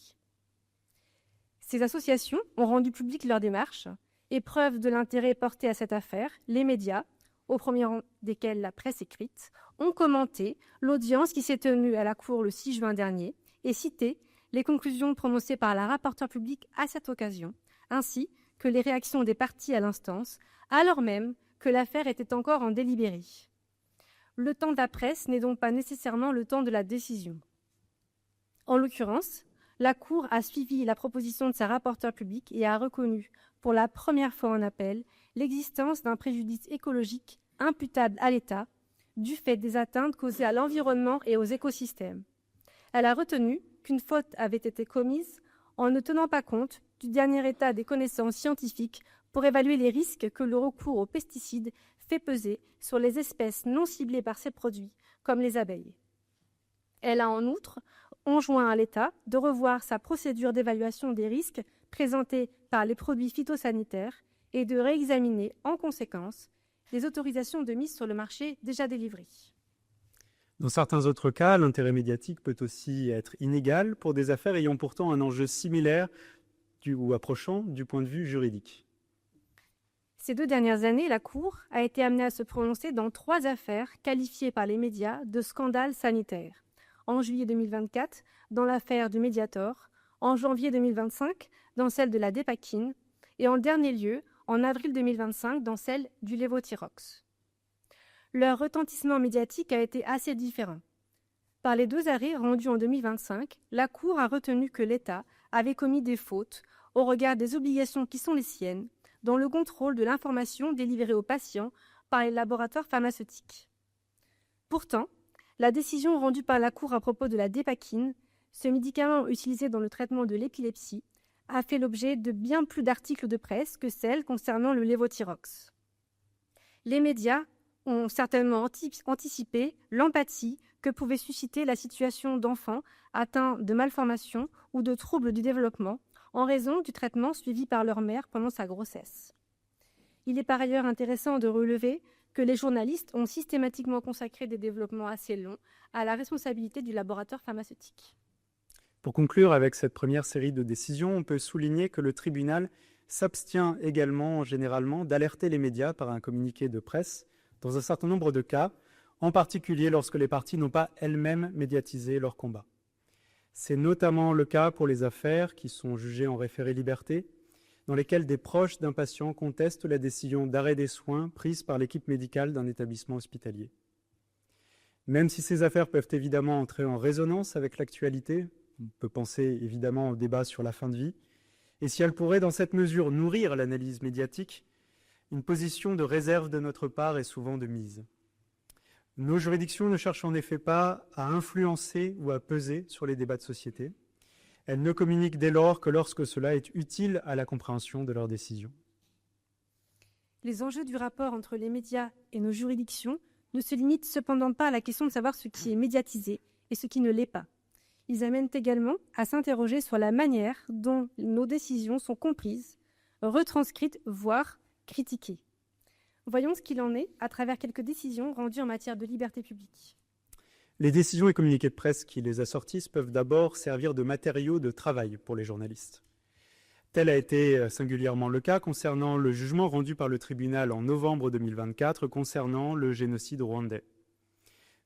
Ces associations ont rendu publique leur démarche et preuve de l'intérêt porté à cette affaire, les médias, au premier rang desquels la presse écrite, ont commenté l'audience qui s'est tenue à la Cour le 6 juin dernier et cité les conclusions prononcées par la rapporteure publique à cette occasion, ainsi que les réactions des parties à l'instance, alors même que l'affaire était encore en délibéré. Le temps de la presse n'est donc pas nécessairement le temps de la décision. En l'occurrence, la Cour a suivi la proposition de sa rapporteure publique et a reconnu, pour la première fois en appel, l'existence d'un préjudice écologique imputable à l'État du fait des atteintes causées à l'environnement et aux écosystèmes. Elle a retenu qu'une faute avait été commise en ne tenant pas compte du dernier état des connaissances scientifiques pour évaluer les risques que le recours aux pesticides fait peser sur les espèces non ciblées par ces produits, comme les abeilles. Elle a en outre enjoint à l'État de revoir sa procédure d'évaluation des risques présentés par les produits phytosanitaires et de réexaminer en conséquence les autorisations de mise sur le marché déjà délivrées. Dans certains autres cas, l'intérêt médiatique peut aussi être inégal pour des affaires ayant pourtant un enjeu similaire ou approchant du point de vue juridique. Ces 2 dernières années, la Cour a été amenée à se prononcer dans 3 affaires qualifiées par les médias de scandales sanitaires. En juillet 2024, dans l'affaire du Mediator, en janvier 2025, dans celle de la Dépakine, et en dernier lieu, en avril 2025, dans celle du Levothyrox. Leur retentissement médiatique a été assez différent. Par les 2 arrêts rendus en 2025, la Cour a retenu que l'État avait commis des fautes au regard des obligations qui sont les siennes dans le contrôle de l'information délivrée aux patients par les laboratoires pharmaceutiques. Pourtant, la décision rendue par la Cour à propos de la Dépakine, ce médicament utilisé dans le traitement de l'épilepsie, a fait l'objet de bien plus d'articles de presse que celle concernant le Levothyrox. Les médias ont certainement anticipé l'empathie que pouvait susciter la situation d'enfants atteints de malformations ou de troubles du développement en raison du traitement suivi par leur mère pendant sa grossesse. Il est par ailleurs intéressant de relever que les journalistes ont systématiquement consacré des développements assez longs à la responsabilité du laboratoire pharmaceutique. Pour conclure avec cette première série de décisions, on peut souligner que le tribunal s'abstient également généralement d'alerter les médias par un communiqué de presse dans un certain nombre de cas, en particulier lorsque les parties n'ont pas elles-mêmes médiatisé leur combat. C'est notamment le cas pour les affaires qui sont jugées en référé-liberté, dans lesquelles des proches d'un patient contestent la décision d'arrêt des soins prise par l'équipe médicale d'un établissement hospitalier. Même si ces affaires peuvent évidemment entrer en résonance avec l'actualité, on peut penser évidemment au débat sur la fin de vie, et si elles pourraient dans cette mesure nourrir l'analyse médiatique, une position de réserve de notre part est souvent de mise. Nos juridictions ne cherchent en effet pas à influencer ou à peser sur les débats de société. Elles ne communiquent dès lors que lorsque cela est utile à la compréhension de leurs décisions. Les enjeux du rapport entre les médias et nos juridictions ne se limitent cependant pas à la question de savoir ce qui est médiatisé et ce qui ne l'est pas. Ils amènent également à s'interroger sur la manière dont nos décisions sont comprises, retranscrites, voire critiquées. Voyons ce qu'il en est à travers quelques décisions rendues en matière de liberté publique. Les décisions et communiqués de presse qui les assortissent peuvent d'abord servir de matériaux de travail pour les journalistes. Tel a été singulièrement le cas concernant le jugement rendu par le tribunal en novembre 2024 concernant le génocide rwandais.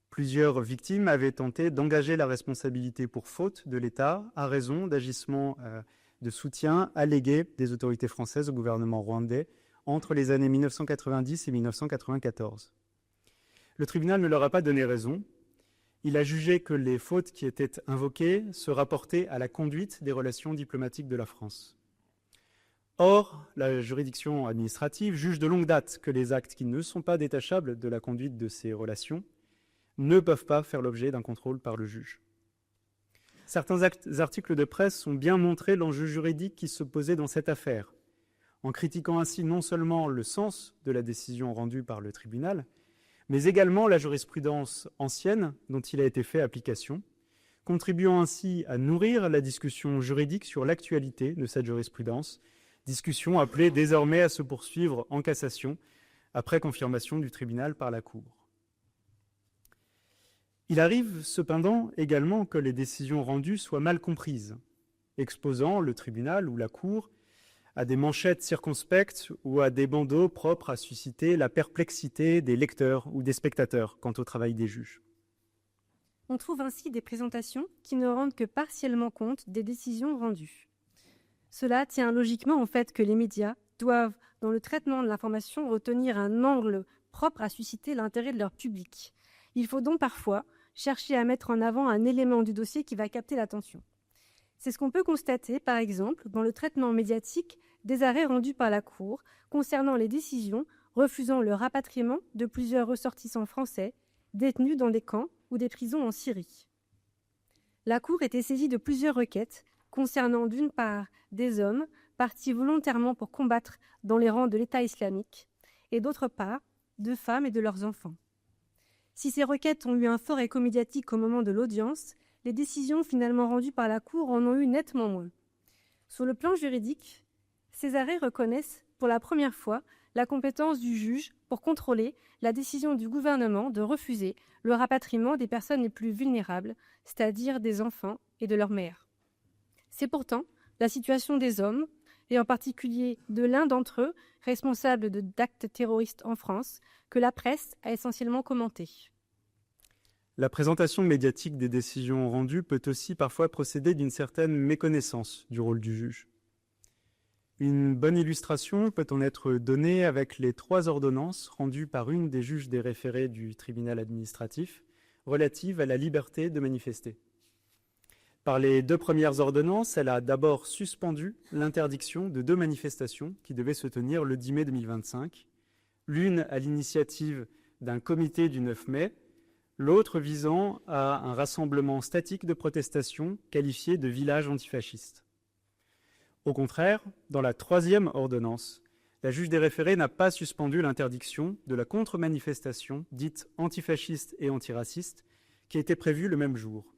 Plusieurs victimes avaient tenté d'engager la responsabilité pour faute de l'État à raison d'agissements de soutien allégués des autorités françaises au gouvernement rwandais entre les années 1990 et 1994. Le tribunal ne leur a pas donné raison. Il a jugé que les fautes qui étaient invoquées se rapportaient à la conduite des relations diplomatiques de la France. Or, la juridiction administrative juge de longue date que les actes qui ne sont pas détachables de la conduite de ces relations ne peuvent pas faire l'objet d'un contrôle par le juge. Certains articles de presse ont bien montré l'enjeu juridique qui se posait dans cette affaire, en critiquant ainsi non seulement le sens de la décision rendue par le tribunal, mais également la jurisprudence ancienne dont il a été fait application, contribuant ainsi à nourrir la discussion juridique sur l'actualité de cette jurisprudence, discussion appelée désormais à se poursuivre en cassation, après confirmation du tribunal par la Cour. Il arrive cependant également que les décisions rendues soient mal comprises, exposant le tribunal ou la Cour à des manchettes circonspectes ou à des bandeaux propres à susciter la perplexité des lecteurs ou des spectateurs quant au travail des juges. On trouve ainsi des présentations qui ne rendent que partiellement compte des décisions rendues. Cela tient logiquement au fait que les médias doivent, dans le traitement de l'information, retenir un angle propre à susciter l'intérêt de leur public. Il faut donc parfois chercher à mettre en avant un élément du dossier qui va capter l'attention. C'est ce qu'on peut constater, par exemple, dans le traitement médiatique des arrêts rendus par la Cour concernant les décisions refusant le rapatriement de plusieurs ressortissants français détenus dans des camps ou des prisons en Syrie. La Cour était saisie de plusieurs requêtes concernant d'une part des hommes partis volontairement pour combattre dans les rangs de l'État islamique et d'autre part de femmes et de leurs enfants. Si ces requêtes ont eu un fort écho médiatique au moment de l'audience, les décisions finalement rendues par la Cour en ont eu nettement moins. Sur le plan juridique, ces arrêts reconnaissent pour la première fois la compétence du juge pour contrôler la décision du gouvernement de refuser le rapatriement des personnes les plus vulnérables, c'est-à-dire des enfants et de leurs mères. C'est pourtant la situation des hommes, et en particulier de l'un d'entre eux, responsable d'actes terroristes en France, que la presse a essentiellement commenté. La présentation médiatique des décisions rendues peut aussi parfois procéder d'une certaine méconnaissance du rôle du juge. Une bonne illustration peut en être donnée avec les 3 ordonnances rendues par une des juges des référés du tribunal administratif relatives à la liberté de manifester. Par les 2 premières ordonnances, elle a d'abord suspendu l'interdiction de 2 manifestations qui devaient se tenir le 10 mai 2025, l'une à l'initiative d'un comité du 9 mai, l'autre visant à un rassemblement statique de protestation qualifié de village antifasciste. Au contraire, dans la 3e ordonnance, la juge des référés n'a pas suspendu l'interdiction de la contre-manifestation dite antifasciste et antiraciste qui était prévue le même jour.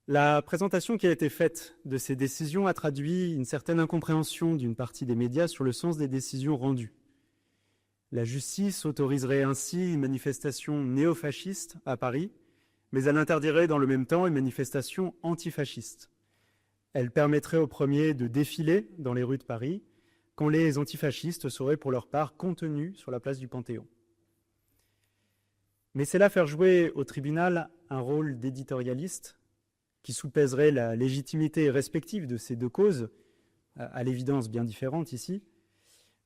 La présentation qui a été faite de ces décisions a traduit une certaine incompréhension d'une partie des médias sur le sens des décisions rendues. La justice autoriserait ainsi une manifestation néofasciste à Paris, mais elle interdirait dans le même temps une manifestation antifasciste. Elle permettrait aux premiers de défiler dans les rues de Paris, quand les antifascistes seraient pour leur part contenus sur la place du Panthéon. Mais c'est là faire jouer au tribunal un rôle d'éditorialiste qui soupèserait la légitimité respective de ces 2 causes, à l'évidence bien différentes ici,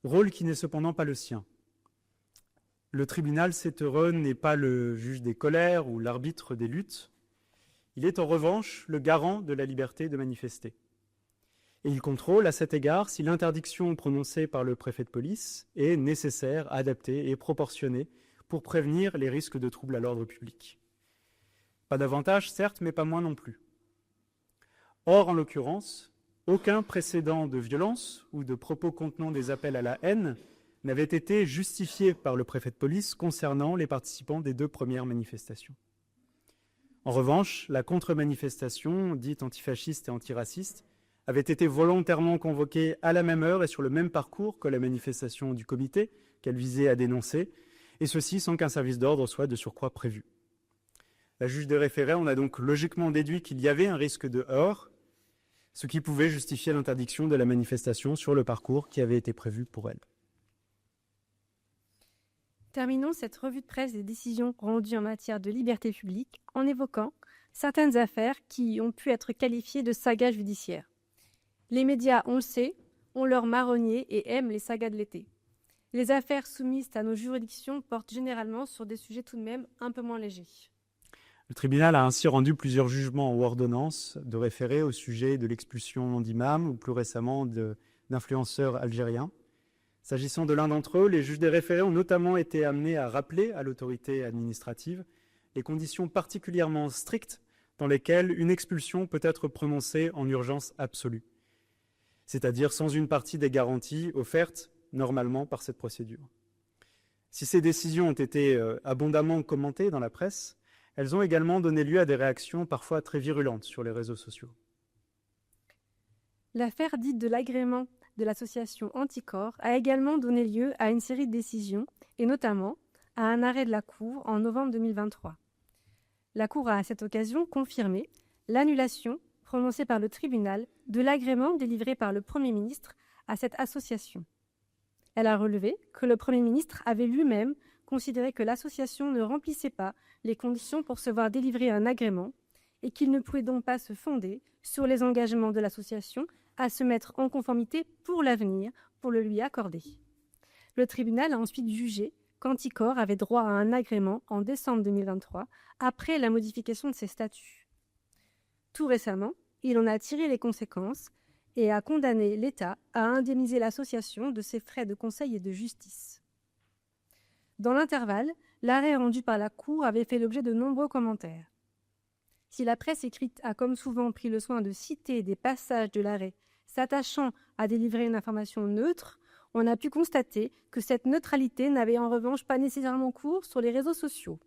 rôle qui n'est cependant pas le sien. Le tribunal, c'est heureux, n'est pas le juge des colères ou l'arbitre des luttes. Il est en revanche le garant de la liberté de manifester. Et il contrôle à cet égard si l'interdiction prononcée par le préfet de police est nécessaire, adaptée et proportionnée pour prévenir les risques de troubles à l'ordre public. Pas davantage, certes, mais pas moins non plus. Or, en l'occurrence, aucun précédent de violence ou de propos contenant des appels à la haine n'avait été justifié par le préfet de police concernant les participants des 2 premières manifestations. En revanche, la contre-manifestation, dite antifasciste et antiraciste, avait été volontairement convoquée à la même heure et sur le même parcours que la manifestation du comité qu'elle visait à dénoncer, et ceci sans qu'un service d'ordre soit de surcroît prévu. La juge des référés en a donc logiquement déduit qu'il y avait un risque de heurt, ce qui pouvait justifier l'interdiction de la manifestation sur le parcours qui avait été prévu pour elle. Terminons cette revue de presse des décisions rendues en matière de liberté publique en évoquant certaines affaires qui ont pu être qualifiées de sagas judiciaires. Les médias, on le sait, ont leur marronnier et aiment les sagas de l'été. Les affaires soumises à nos juridictions portent généralement sur des sujets tout de même un peu moins légers. Le tribunal a ainsi rendu plusieurs jugements ou ordonnances de référé au sujet de l'expulsion d'imams ou plus récemment d'influenceurs algériens. S'agissant de l'un d'entre eux, les juges des référés ont notamment été amenés à rappeler à l'autorité administrative les conditions particulièrement strictes dans lesquelles une expulsion peut être prononcée en urgence absolue, c'est-à-dire sans une partie des garanties offertes normalement par cette procédure. Si ces décisions ont été abondamment commentées dans la presse, elles ont également donné lieu à des réactions parfois très virulentes sur les réseaux sociaux. L'affaire dite de l'agrément de l'association Anticorps a également donné lieu à une série de décisions, et notamment à un arrêt de la Cour en novembre 2023. La Cour a à cette occasion confirmé l'annulation prononcée par le tribunal de l'agrément délivré par le Premier ministre à cette association. Elle a relevé que le Premier ministre avait lui-même considéré que l'association ne remplissait pas les conditions pour se voir délivrer un agrément et qu'il ne pouvait donc pas se fonder sur les engagements de l'association à se mettre en conformité pour l'avenir pour le lui accorder. Le tribunal a ensuite jugé qu'Anticorps avait droit à un agrément en décembre 2023 après la modification de ses statuts. Tout récemment, il en a tiré les conséquences et a condamné l'État à indemniser l'association de ses frais de conseil et de justice. Dans l'intervalle, l'arrêt rendu par la Cour avait fait l'objet de nombreux commentaires. Si la presse écrite a comme souvent pris le soin de citer des passages de l'arrêt s'attachant à délivrer une information neutre, on a pu constater que cette neutralité n'avait en revanche pas nécessairement cours sur les réseaux sociaux.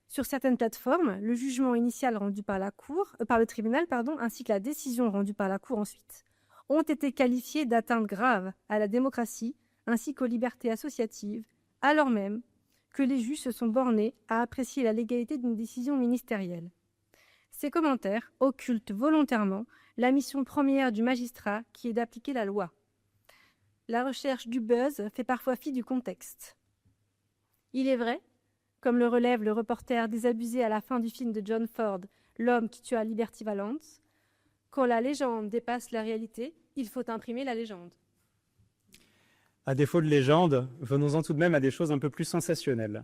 Sur certaines plateformes, le jugement initial rendu par le tribunal, ainsi que la décision rendue par la Cour ensuite, ont été qualifiées d'atteintes graves à la démocratie ainsi qu'aux libertés associatives, alors même que les juges se sont bornés à apprécier la légalité d'une décision ministérielle. Ces commentaires occultent volontairement la mission première du magistrat qui est d'appliquer la loi. La recherche du buzz fait parfois fi du contexte. Il est vrai, comme le relève le reporter désabusé à la fin du film de John Ford, L'homme qui tua Liberty Valance, quand la légende dépasse la réalité, il faut imprimer la légende. À défaut de légende, venons-en tout de même à des choses un peu plus sensationnelles.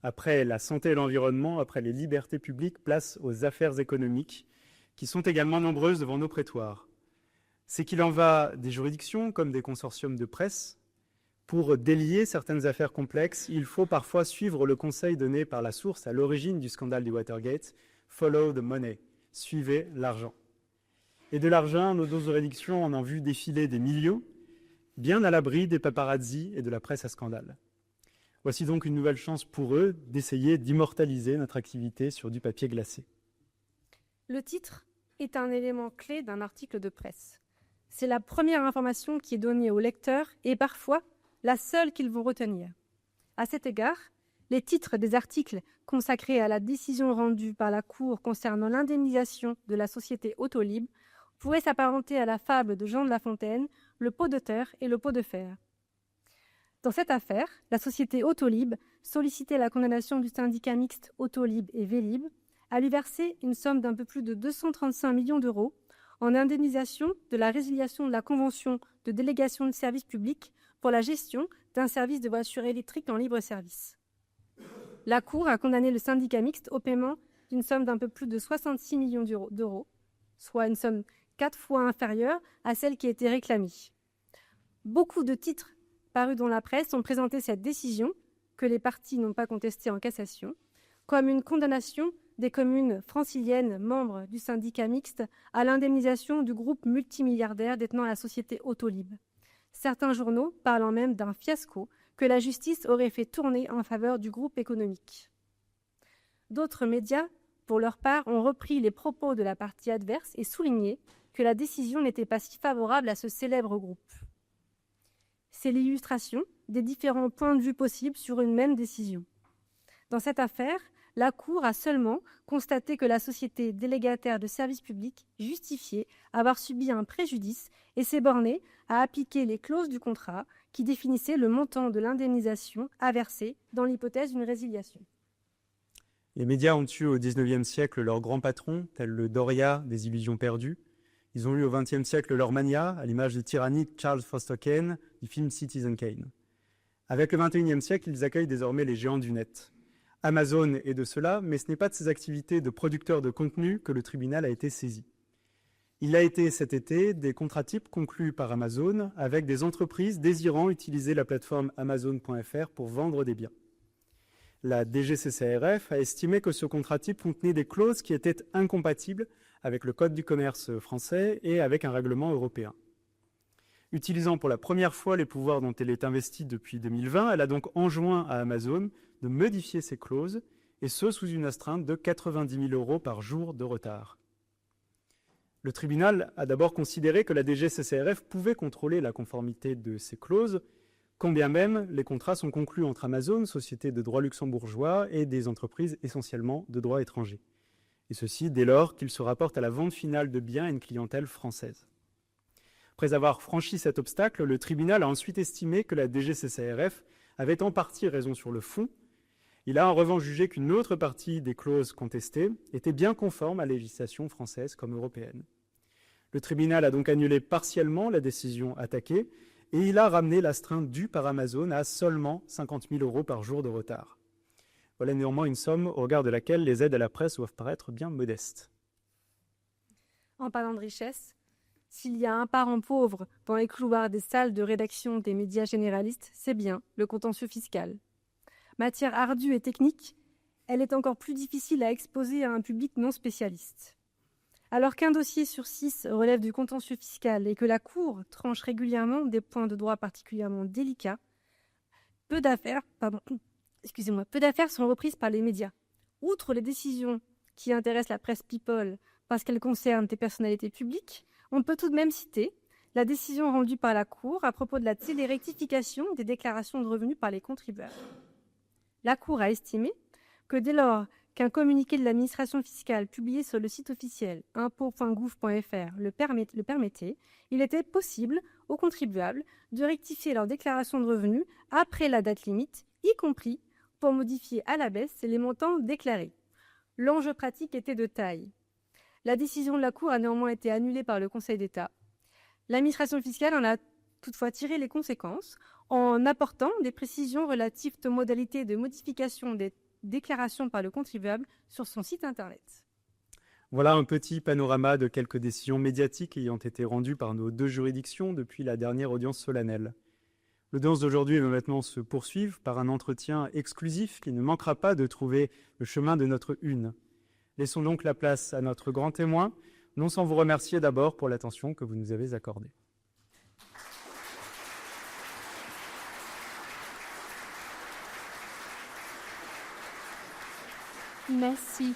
Après la santé et l'environnement, après les libertés publiques, place aux affaires économiques, qui sont également nombreuses devant nos prétoires. C'est qu'il en va des juridictions comme des consortiums de presse. Pour délier certaines affaires complexes, il faut parfois suivre le conseil donné par la source à l'origine du scandale du Watergate, « Follow the money », suivez l'argent. Et de l'argent, nos deux juridictions en ont vu défiler des millions, bien à l'abri des paparazzis et de la presse à scandale. Voici donc une nouvelle chance pour eux d'essayer d'immortaliser notre activité sur du papier glacé. Le titre est un élément clé d'un article de presse. C'est la première information qui est donnée aux lecteurs et parfois la seule qu'ils vont retenir. À cet égard, les titres des articles consacrés à la décision rendue par la Cour concernant l'indemnisation de la société Autolib pourraient s'apparenter à la fable de Jean de La Fontaine, le pot de terre et le pot de fer. Dans cette affaire, la société Autolib sollicitait la condamnation du syndicat mixte Autolib et Vélib à lui verser une somme d'un peu plus de 235 millions d'euros en indemnisation de la résiliation de la convention de délégation de service public pour la gestion d'un service de voitures électriques en libre service. La Cour a condamné le syndicat mixte au paiement d'une somme d'un peu plus de 66 millions d'euros, soit une somme 4 fois inférieure à celle qui était réclamée. Beaucoup de titres parus dans la presse ont présenté cette décision, que les parties n'ont pas contestée en cassation, comme une condamnation des communes franciliennes membres du syndicat mixte à l'indemnisation du groupe multimilliardaire détenant la société Autolib. Certains journaux parlant même d'un fiasco que la justice aurait fait tourner en faveur du groupe économique. D'autres médias, pour leur part, ont repris les propos de la partie adverse et souligné que la décision n'était pas si favorable à ce célèbre groupe. C'est l'illustration des différents points de vue possibles sur une même décision. Dans cette affaire, la Cour a seulement constaté que la société délégataire de services publics justifiait avoir subi un préjudice et s'est bornée à appliquer les clauses du contrat qui définissaient le montant de l'indemnisation à verser dans l'hypothèse d'une résiliation. Les médias ont eu au XIXe siècle leurs grands patrons, tels le Doria des Illusions perdues. Ils ont eu au XXe siècle leur mania, à l'image du tyrannique Charles Foster Kane du film Citizen Kane. Avec le XXIe siècle, ils accueillent désormais les géants du net. Amazon est de cela, mais ce n'est pas de ses activités de producteur de contenu que le tribunal a été saisi. Il a été cet été des contrats types conclus par Amazon avec des entreprises désirant utiliser la plateforme Amazon.fr pour vendre des biens. La DGCCRF a estimé que ce contrat type contenait des clauses qui étaient incompatibles avec le Code du commerce français et avec un règlement européen. Utilisant pour la première fois les pouvoirs dont elle est investie depuis 2020, elle a donc enjoint à Amazon de modifier ces clauses, et ce sous une astreinte de 90 000 € par jour de retard. Le tribunal a d'abord considéré que la DGCCRF pouvait contrôler la conformité de ces clauses, quand bien même les contrats sont conclus entre Amazon, société de droit luxembourgeois, et des entreprises essentiellement de droit étranger. Et ceci dès lors qu'ils se rapportent à la vente finale de biens à une clientèle française. Après avoir franchi cet obstacle, le tribunal a ensuite estimé que la DGCCRF avait en partie raison sur le fond. Il a en revanche jugé qu'une autre partie des clauses contestées était bien conforme à la législation française comme européenne. Le tribunal a donc annulé partiellement la décision attaquée et il a ramené l'astreinte due par Amazon à seulement 50 000 € par jour de retard. Voilà néanmoins une somme au regard de laquelle les aides à la presse doivent paraître bien modestes. En parlant de richesse, s'il y a un parent pauvre dans les couloirs des salles de rédaction des médias généralistes, c'est bien le contentieux fiscal. Matière ardue et technique, elle est encore plus difficile à exposer à un public non spécialiste. Alors qu'un dossier sur 6 relève du contentieux fiscal et que la Cour tranche régulièrement des points de droit particulièrement délicats, peu d'affaires sont reprises par les médias. Outre les décisions qui intéressent la presse people parce qu'elles concernent des personnalités publiques, on peut tout de même citer la décision rendue par la Cour à propos de la télérectification des déclarations de revenus par les contribuables. La Cour a estimé que dès lors qu'un communiqué de l'administration fiscale publié sur le site officiel impôts.gouv.fr le permettait, il était possible aux contribuables de rectifier leur déclaration de revenus après la date limite, y compris pour modifier à la baisse les montants déclarés. L'enjeu pratique était de taille. La décision de la Cour a néanmoins été annulée par le Conseil d'État. L'administration fiscale en a toutefois tiré les conséquences en apportant des précisions relatives aux modalités de modification des déclarations par le contribuable sur son site internet. Voilà un petit panorama de quelques décisions médiatiques ayant été rendues par nos 2 juridictions depuis la dernière audience solennelle. L'audience d'aujourd'hui va maintenant se poursuivre par un entretien exclusif qui ne manquera pas de trouver le chemin de notre une. Laissons donc la place à notre grand témoin, non sans vous remercier d'abord pour l'attention que vous nous avez accordée. Merci.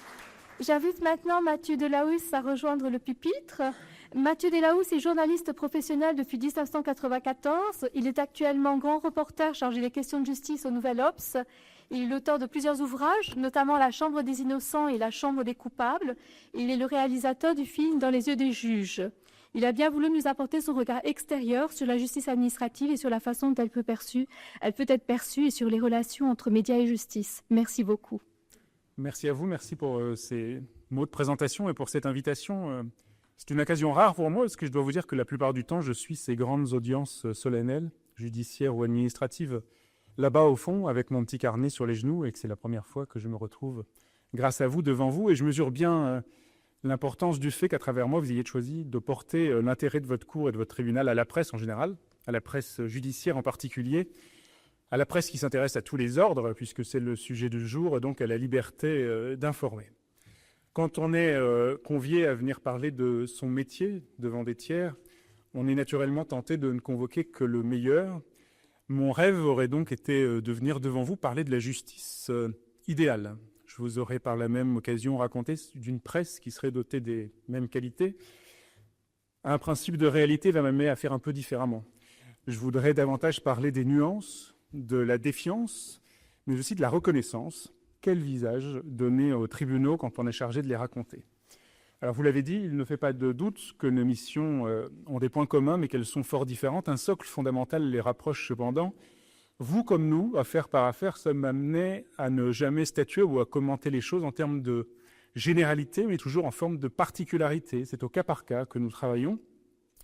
J'invite maintenant Mathieu Delahousse à rejoindre le pupitre. Mathieu Delahousse est journaliste professionnel depuis 1994. Il est actuellement grand reporter chargé des questions de justice au Nouvel Obs. Il est l'auteur de plusieurs ouvrages, notamment La Chambre des innocents et La Chambre des coupables. Il est le réalisateur du film Dans les yeux des juges. Il a bien voulu nous apporter son regard extérieur sur la justice administrative et sur la façon dont elle peut être perçue et sur les relations entre médias et justice. Merci beaucoup. Merci à vous, merci pour ces mots de présentation et pour cette invitation. C'est une occasion rare pour moi parce que je dois vous dire que la plupart du temps, je suis ces grandes audiences solennelles, judiciaires ou administratives, là-bas au fond, avec mon petit carnet sur les genoux, et que c'est la première fois que je me retrouve, grâce à vous, devant vous. Et je mesure bien l'importance du fait qu'à travers moi, vous ayez choisi de porter l'intérêt de votre cour et de votre tribunal à la presse en général, à la presse judiciaire en particulier, à la presse qui s'intéresse à tous les ordres, puisque c'est le sujet du jour, et donc à la liberté d'informer. Quand on est convié à venir parler de son métier devant des tiers, on est naturellement tenté de ne convoquer que le meilleur. Mon rêve aurait donc été de venir devant vous parler de la justice idéale. Je vous aurais par la même occasion raconté d'une presse qui serait dotée des mêmes qualités. Un principe de réalité va m'amener à faire un peu différemment. Je voudrais davantage parler des nuances, de la défiance, mais aussi de la reconnaissance. Quel visage donner aux tribunaux quand on est chargé de les raconter? Alors vous l'avez dit, il ne fait pas de doute que nos missions ont des points communs, mais qu'elles sont fort différentes. Un socle fondamental les rapproche cependant. Vous comme nous, affaire par affaire, sommes amenés à ne jamais statuer ou à commenter les choses en termes de généralité, mais toujours en forme de particularité. C'est au cas par cas que nous travaillons.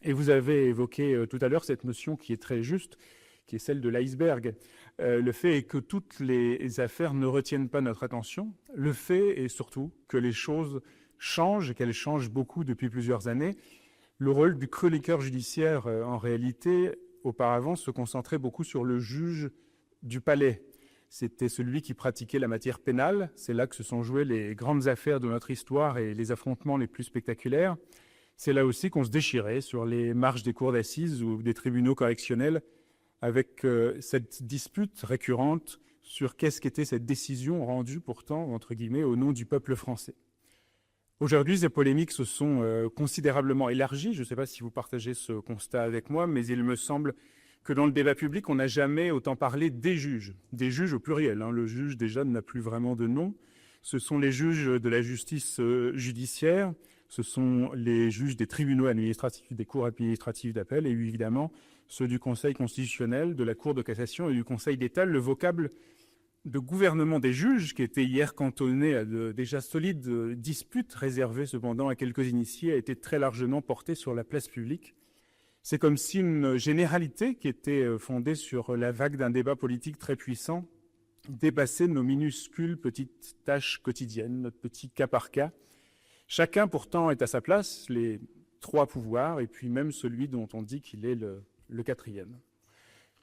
Et vous avez évoqué tout à l'heure cette notion qui est très juste, qui est celle de l'iceberg. Le fait est que toutes les affaires ne retiennent pas notre attention. Le fait est surtout que les choses changent, et qu'elles changent beaucoup depuis plusieurs années. Le rôle du chroniqueur judiciaire, en réalité, auparavant, se concentrait beaucoup sur le juge du palais. C'était celui qui pratiquait la matière pénale. C'est là que se sont jouées les grandes affaires de notre histoire et les affrontements les plus spectaculaires. C'est là aussi qu'on se déchirait sur les marches des cours d'assises ou des tribunaux correctionnels, avec cette dispute récurrente sur qu'est-ce qu'était cette décision rendue pourtant, entre guillemets, au nom du peuple français. Aujourd'hui, ces polémiques se sont considérablement élargies. Je ne sais pas si vous partagez ce constat avec moi, mais il me semble que dans le débat public, on n'a jamais autant parlé des juges au pluriel. Le juge, déjà, n'a plus vraiment de nom. Ce sont les juges de la justice judiciaire, ce sont les juges des tribunaux administratifs, des cours administratives d'appel, et évidemment ceux du Conseil constitutionnel, de la Cour de cassation et du Conseil d'État. Le vocable de gouvernement des juges, qui était hier cantonné à de déjà solides disputes, réservées cependant à quelques initiés, a été très largement porté sur la place publique. C'est comme si une généralité qui était fondée sur la vague d'un débat politique très puissant dépassait nos minuscules petites tâches quotidiennes, notre petit cas par cas. Chacun pourtant est à sa place, les trois pouvoirs, et puis même celui dont on dit qu'il est le quatrième.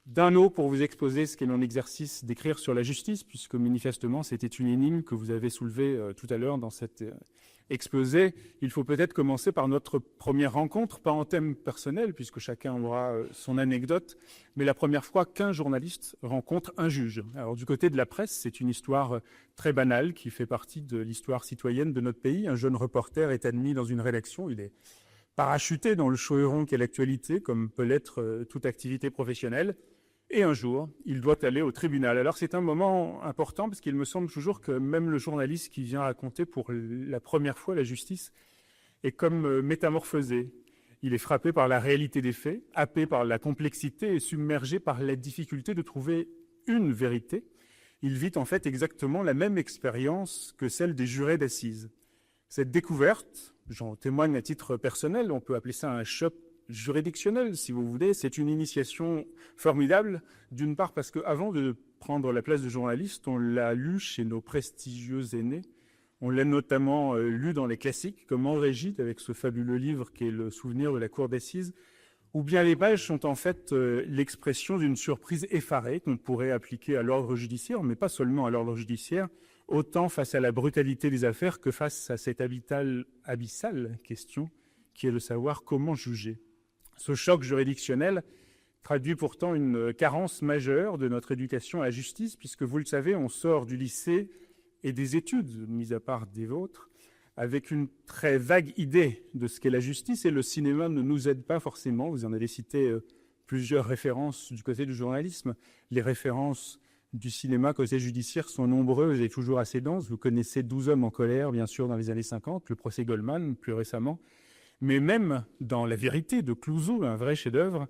D'un mot pour vous exposer ce qu'est mon exercice d'écrire sur la justice, puisque manifestement c'était une énigme que vous avez soulevée tout à l'heure dans cet exposé. Il faut peut-être commencer par notre première rencontre, pas en thème personnel, puisque chacun aura son anecdote, mais la première fois qu'un journaliste rencontre un juge. Alors du côté de la presse, c'est une histoire très banale qui fait partie de l'histoire citoyenne de notre pays. Un jeune reporter est admis dans une rédaction, il est parachuté dans le chaudron qu'est l'actualité, comme peut l'être toute activité professionnelle. Et un jour, il doit aller au tribunal. Alors c'est un moment important parce qu'il me semble toujours que même le journaliste qui vient raconter pour la première fois la justice est comme métamorphosé. Il est frappé par la réalité des faits, happé par la complexité et submergé par la difficulté de trouver une vérité. Il vit en fait exactement la même expérience que celle des jurés d'assises. Cette découverte, j'en témoigne à titre personnel, on peut appeler ça un choc juridictionnel, si vous voulez. C'est une initiation formidable, d'une part parce qu'avant de prendre la place de journaliste, on l'a lu chez nos prestigieux aînés. On l'a notamment lu dans les classiques, comme André Gide, avec ce fabuleux livre qui est Le souvenir de la cour d'assises, où bien les pages sont en fait l'expression d'une surprise effarée qu'on pourrait appliquer à l'ordre judiciaire, mais pas seulement à l'ordre judiciaire, autant face à la brutalité des affaires que face à cette abyssale question qui est de savoir comment juger. Ce choc juridictionnel traduit pourtant une carence majeure de notre éducation à la justice, puisque vous le savez, on sort du lycée et des études, mis à part des vôtres, avec une très vague idée de ce qu'est la justice, et le cinéma ne nous aide pas forcément. Vous en avez cité plusieurs références du côté du journalisme. Les références du cinéma côté judiciaire sont nombreuses et toujours assez denses. Vous connaissez 12 hommes en colère, bien sûr, dans les années 50, le procès Goldman, plus récemment. Mais même dans La vérité de Clouzot, un vrai chef-d'œuvre,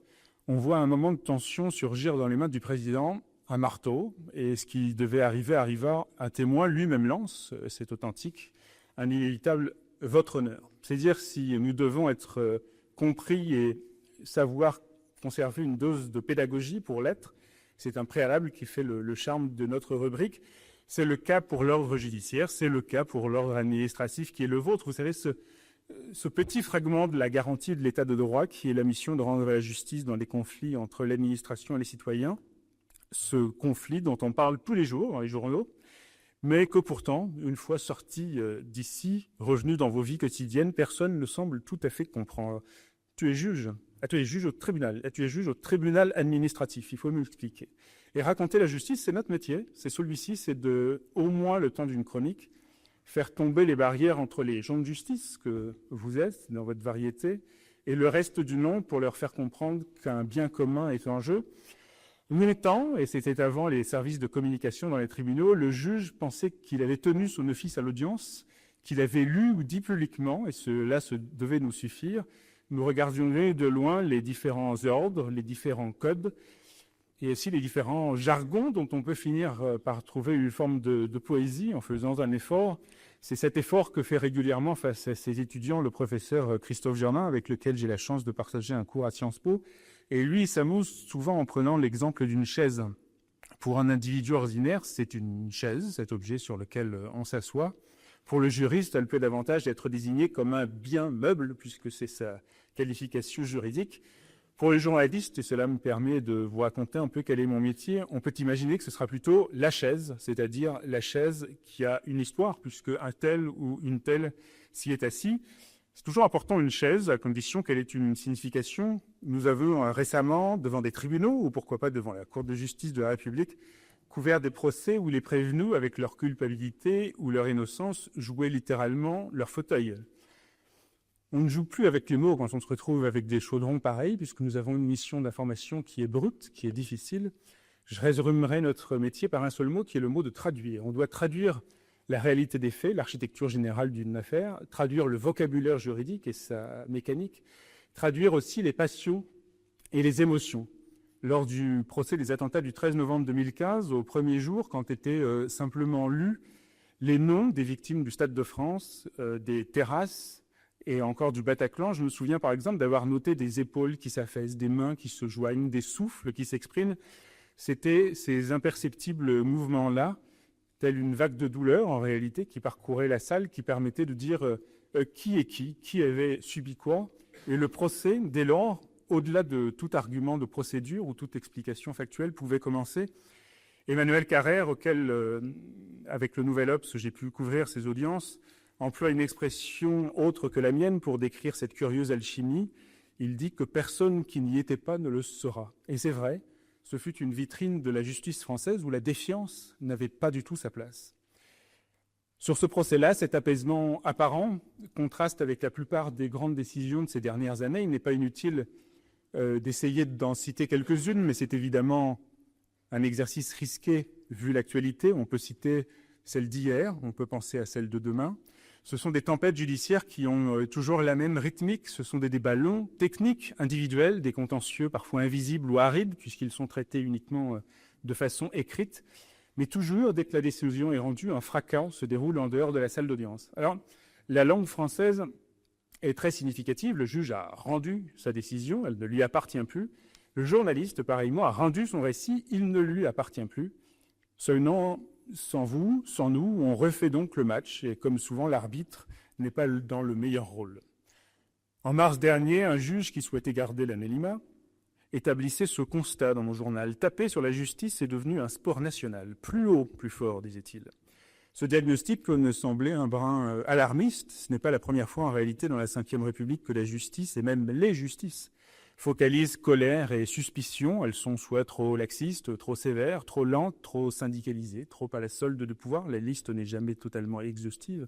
on voit un moment de tension surgir dans les mains du président, un marteau, et ce qui devait arriver arriva. Un témoin lui-même lance, c'est authentique, un inévitable « votre honneur ». C'est dire si nous devons être compris et savoir conserver une dose de pédagogie pour l'être. C'est un préalable qui fait le charme de notre rubrique. C'est le cas pour l'ordre judiciaire, c'est le cas pour l'ordre administratif qui est le vôtre. Vous savez, ce petit fragment de la garantie de l'état de droit qui est la mission de rendre la justice dans les conflits entre l'administration et les citoyens, ce conflit dont on parle tous les jours dans les journaux, mais que pourtant, une fois sorti d'ici, revenu dans vos vies quotidiennes, personne ne semble tout à fait comprendre. Tu es juge. Ah, tu es juge au tribunal. Ah, tu es juge au tribunal administratif. Il faut m'expliquer. Et raconter la justice, c'est notre métier. C'est celui-ci, c'est de, au moins le temps d'une chronique, faire tomber les barrières entre les gens de justice que vous êtes dans votre variété et le reste du nom pour leur faire comprendre qu'un bien commun est en jeu. Mettant, et c'était avant les services de communication dans les tribunaux, le juge pensait qu'il avait tenu son office à l'audience, qu'il avait lu ou dit publiquement, et cela devait nous suffire. Nous regardions de loin les différents ordres, les différents codes, et aussi les différents jargons dont on peut finir par trouver une forme de poésie en faisant un effort. C'est cet effort que fait régulièrement face à ses étudiants le professeur Christophe Germain, avec lequel j'ai la chance de partager un cours à Sciences Po. Et lui, il s'amuse souvent en prenant l'exemple d'une chaise. Pour un individu ordinaire, c'est une chaise, cet objet sur lequel on s'assoit. Pour le juriste, elle peut davantage être désignée comme un bien meuble, puisque c'est sa qualification juridique. Pour les journalistes, et cela me permet de vous raconter un peu quel est mon métier, on peut imaginer que ce sera plutôt la chaise, c'est-à-dire la chaise qui a une histoire, puisque un tel ou une telle s'y est assis. C'est toujours important une chaise, à condition qu'elle ait une signification. Nous avons récemment, devant des tribunaux, ou pourquoi pas devant la Cour de justice de la République, couvert des procès où les prévenus, avec leur culpabilité ou leur innocence, jouaient littéralement leur fauteuil. On ne joue plus avec les mots quand on se retrouve avec des chaudrons pareils, puisque nous avons une mission d'information qui est brute, qui est difficile. Je résumerai notre métier par un seul mot, qui est le mot de traduire. On doit traduire la réalité des faits, l'architecture générale d'une affaire, traduire le vocabulaire juridique et sa mécanique, traduire aussi les passions et les émotions. Lors du procès des attentats du 13 novembre 2015, au premier jour, quand étaient simplement lus les noms des victimes du Stade de France, des terrasses et encore du Bataclan, je me souviens par exemple d'avoir noté des épaules qui s'affaissent, des mains qui se joignent, des souffles qui s'expriment. C'était ces imperceptibles mouvements-là, telle une vague de douleur en réalité qui parcourait la salle, qui permettait de dire qui est qui avait subi quoi. Et le procès, dès lors, au-delà de tout argument de procédure ou toute explication factuelle, pouvait commencer. Emmanuel Carrère, auquel, avec le Nouvel Obs, j'ai pu couvrir ces audiences, emploie une expression autre que la mienne pour décrire cette curieuse alchimie. Il dit que personne qui n'y était pas ne le saura. Et c'est vrai. Ce fut une vitrine de la justice française où la défiance n'avait pas du tout sa place. Sur ce procès-là, cet apaisement apparent contraste avec la plupart des grandes décisions de ces dernières années. Il n'est pas inutile d'essayer d'en citer quelques-unes, mais c'est évidemment un exercice risqué vu l'actualité. On peut citer celle d'hier, on peut penser à celle de demain. Ce sont des tempêtes judiciaires qui ont toujours la même rythmique. Ce sont des débats longs, techniques, individuels, des contentieux parfois invisibles ou arides, puisqu'ils sont traités uniquement de façon écrite. Mais toujours, dès que la décision est rendue, un fracas se déroule en dehors de la salle d'audience. Alors, la langue française est très significative. Le juge a rendu sa décision, elle ne lui appartient plus. Le journaliste, pareillement, a rendu son récit, il ne lui appartient plus. Seulement, sans vous, sans nous, on refait donc le match, et comme souvent, l'arbitre n'est pas dans le meilleur rôle. En mars dernier, un juge qui souhaitait garder l'anonymat établissait ce constat dans mon journal. Taper sur la justice est devenu un sport national. Plus haut, plus fort, disait-il. Ce diagnostic me semblait un brin alarmiste. Ce n'est pas la première fois en réalité dans la Ve République que la justice, et même les justices, focalisent colère et suspicion. Elles sont soit trop laxistes, trop sévères, trop lentes, trop syndicalisées, trop à la solde de pouvoir. La liste n'est jamais totalement exhaustive.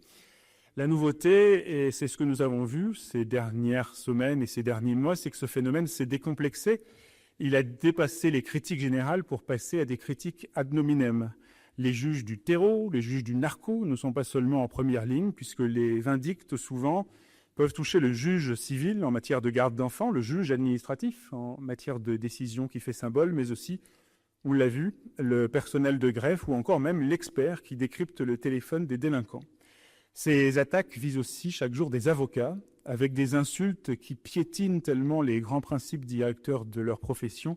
La nouveauté, et c'est ce que nous avons vu ces dernières semaines et ces derniers mois, c'est que ce phénomène s'est décomplexé. Il a dépassé les critiques générales pour passer à des critiques ad nominem. Les juges du terreau, les juges du narco ne sont pas seulement en première ligne, puisque les vindictes, souvent, peuvent toucher le juge civil en matière de garde d'enfants, le juge administratif en matière de décision qui fait symbole, mais aussi, on l'a vu, le personnel de greffe ou encore même l'expert qui décrypte le téléphone des délinquants. Ces attaques visent aussi chaque jour des avocats, avec des insultes qui piétinent tellement les grands principes directeurs de leur profession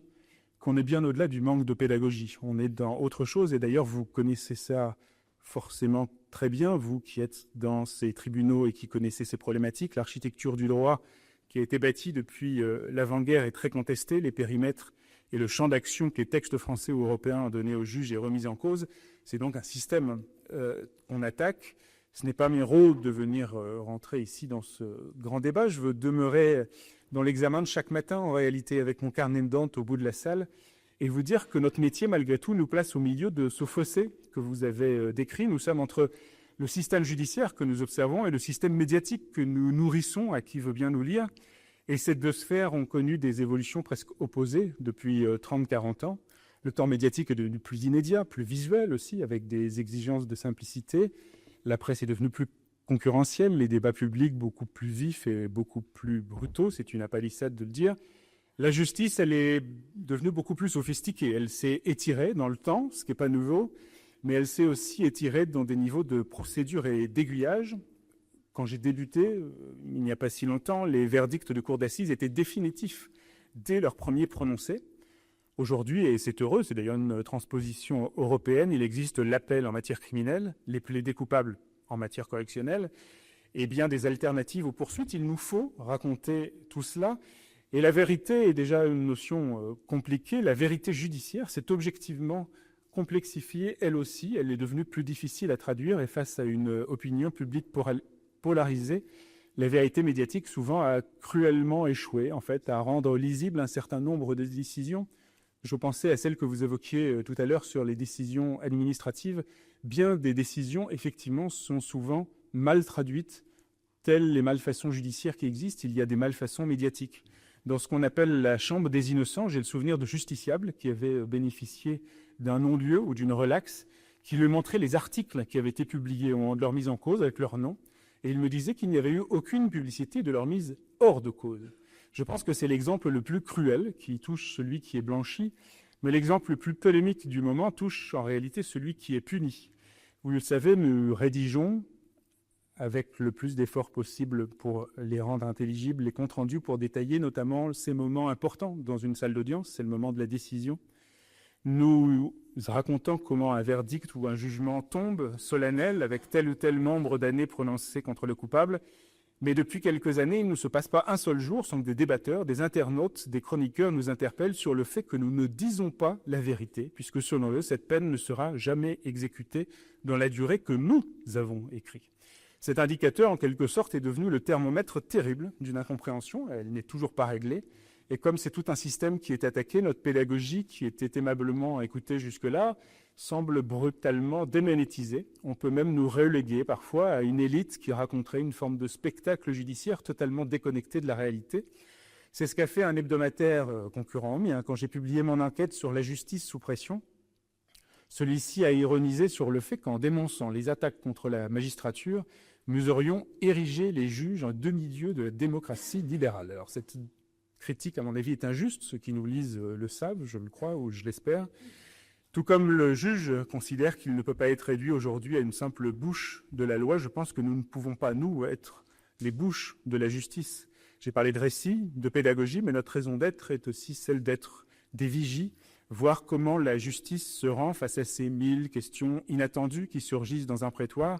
qu'on est bien au-delà du manque de pédagogie. On est dans autre chose, et d'ailleurs vous connaissez ça forcément très bien, vous qui êtes dans ces tribunaux et qui connaissez ces problématiques. L'architecture du droit qui a été bâtie depuis l'avant-guerre est très contestée, les périmètres et le champ d'action que les textes français ou européens ont donné aux juges est remis en cause. C'est donc un système qu'on attaque. Ce n'est pas mes rôles de venir rentrer ici dans ce grand débat. Je veux demeurer dans l'examen de chaque matin, en réalité, avec mon carnet de Dante au bout de la salle, et vous dire que notre métier, malgré tout, nous place au milieu de ce fossé que vous avez décrit. Nous sommes entre le système judiciaire que nous observons et le système médiatique que nous nourrissons à qui veut bien nous lire. Et ces deux sphères ont connu des évolutions presque opposées depuis 30-40 ans. Le temps médiatique est devenu plus immédiat, plus visuel aussi, avec des exigences de simplicité. La presse est devenue plus concurrentielle, les débats publics beaucoup plus vifs et beaucoup plus brutaux, c'est une apalissade de le dire. La justice, elle est devenue beaucoup plus sophistiquée. Elle s'est étirée dans le temps, ce qui n'est pas nouveau, mais elle s'est aussi étirée dans des niveaux de procédure et d'aiguillage. Quand j'ai débuté, il n'y a pas si longtemps, les verdicts de cour d'assises étaient définitifs dès leur premier prononcé. Aujourd'hui, et c'est heureux, c'est d'ailleurs une transposition européenne, il existe l'appel en matière criminelle, les plaidés coupables en matière correctionnelle, et bien des alternatives aux poursuites. Il nous faut raconter tout cela. Et la vérité est déjà une notion compliquée. La vérité judiciaire s'est objectivement complexifiée, elle aussi. Elle est devenue plus difficile à traduire, et face à une opinion publique polarisée, la vérité médiatique souvent a cruellement échoué, en fait, à rendre lisible un certain nombre de décisions. Je pensais à celle que vous évoquiez tout à l'heure sur les décisions administratives. Bien des décisions, effectivement, sont souvent mal traduites, telles les malfaçons judiciaires qui existent. Il y a des malfaçons médiatiques. Dans ce qu'on appelle la chambre des innocents, j'ai le souvenir de justiciables qui avaient bénéficié d'un non-lieu ou d'une relaxe, qui lui montraient les articles qui avaient été publiés au moment de leur mise en cause avec leur nom, et il me disait qu'il n'y avait eu aucune publicité de leur mise hors de cause. Je pense que c'est l'exemple le plus cruel qui touche celui qui est blanchi, mais l'exemple le plus polémique du moment touche en réalité celui qui est puni. Vous le savez, nous rédigeons, avec le plus d'efforts possible pour les rendre intelligibles, les comptes rendus pour détailler notamment ces moments importants dans une salle d'audience, c'est le moment de la décision. Nous racontons comment un verdict ou un jugement tombe solennel avec tel ou tel nombre d'années prononcées contre le coupable. Mais depuis quelques années, il ne se passe pas un seul jour sans que des débatteurs, des internautes, des chroniqueurs nous interpellent sur le fait que nous ne disons pas la vérité, puisque selon eux, cette peine ne sera jamais exécutée dans la durée que nous avons écrite. Cet indicateur, en quelque sorte, est devenu le thermomètre terrible d'une incompréhension. Elle n'est toujours pas réglée, Et comme c'est tout un système qui est attaqué, notre pédagogie, qui était aimablement écoutée jusque-là, semble brutalement démonétisée. On peut même nous reléguer parfois à une élite qui raconterait une forme de spectacle judiciaire totalement déconnecté de la réalité. C'est ce qu'a fait un hebdomadaire concurrent au mien quand j'ai publié mon enquête sur la justice sous pression. Celui-ci a ironisé sur le fait qu'en dénonçant les attaques contre la magistrature, nous aurions érigé les juges en demi-dieu de la démocratie libérale. Alors cette critique, à mon avis, est injuste. Ceux qui nous lisent le savent, je le crois, ou je l'espère. Tout comme le juge considère qu'il ne peut pas être réduit aujourd'hui à une simple bouche de la loi, je pense que nous ne pouvons pas, nous, être les bouches de la justice. J'ai parlé de récit, de pédagogie, mais notre raison d'être est aussi celle d'être des vigies, voir comment la justice se rend face à ces 1000 questions inattendues qui surgissent dans un prétoire,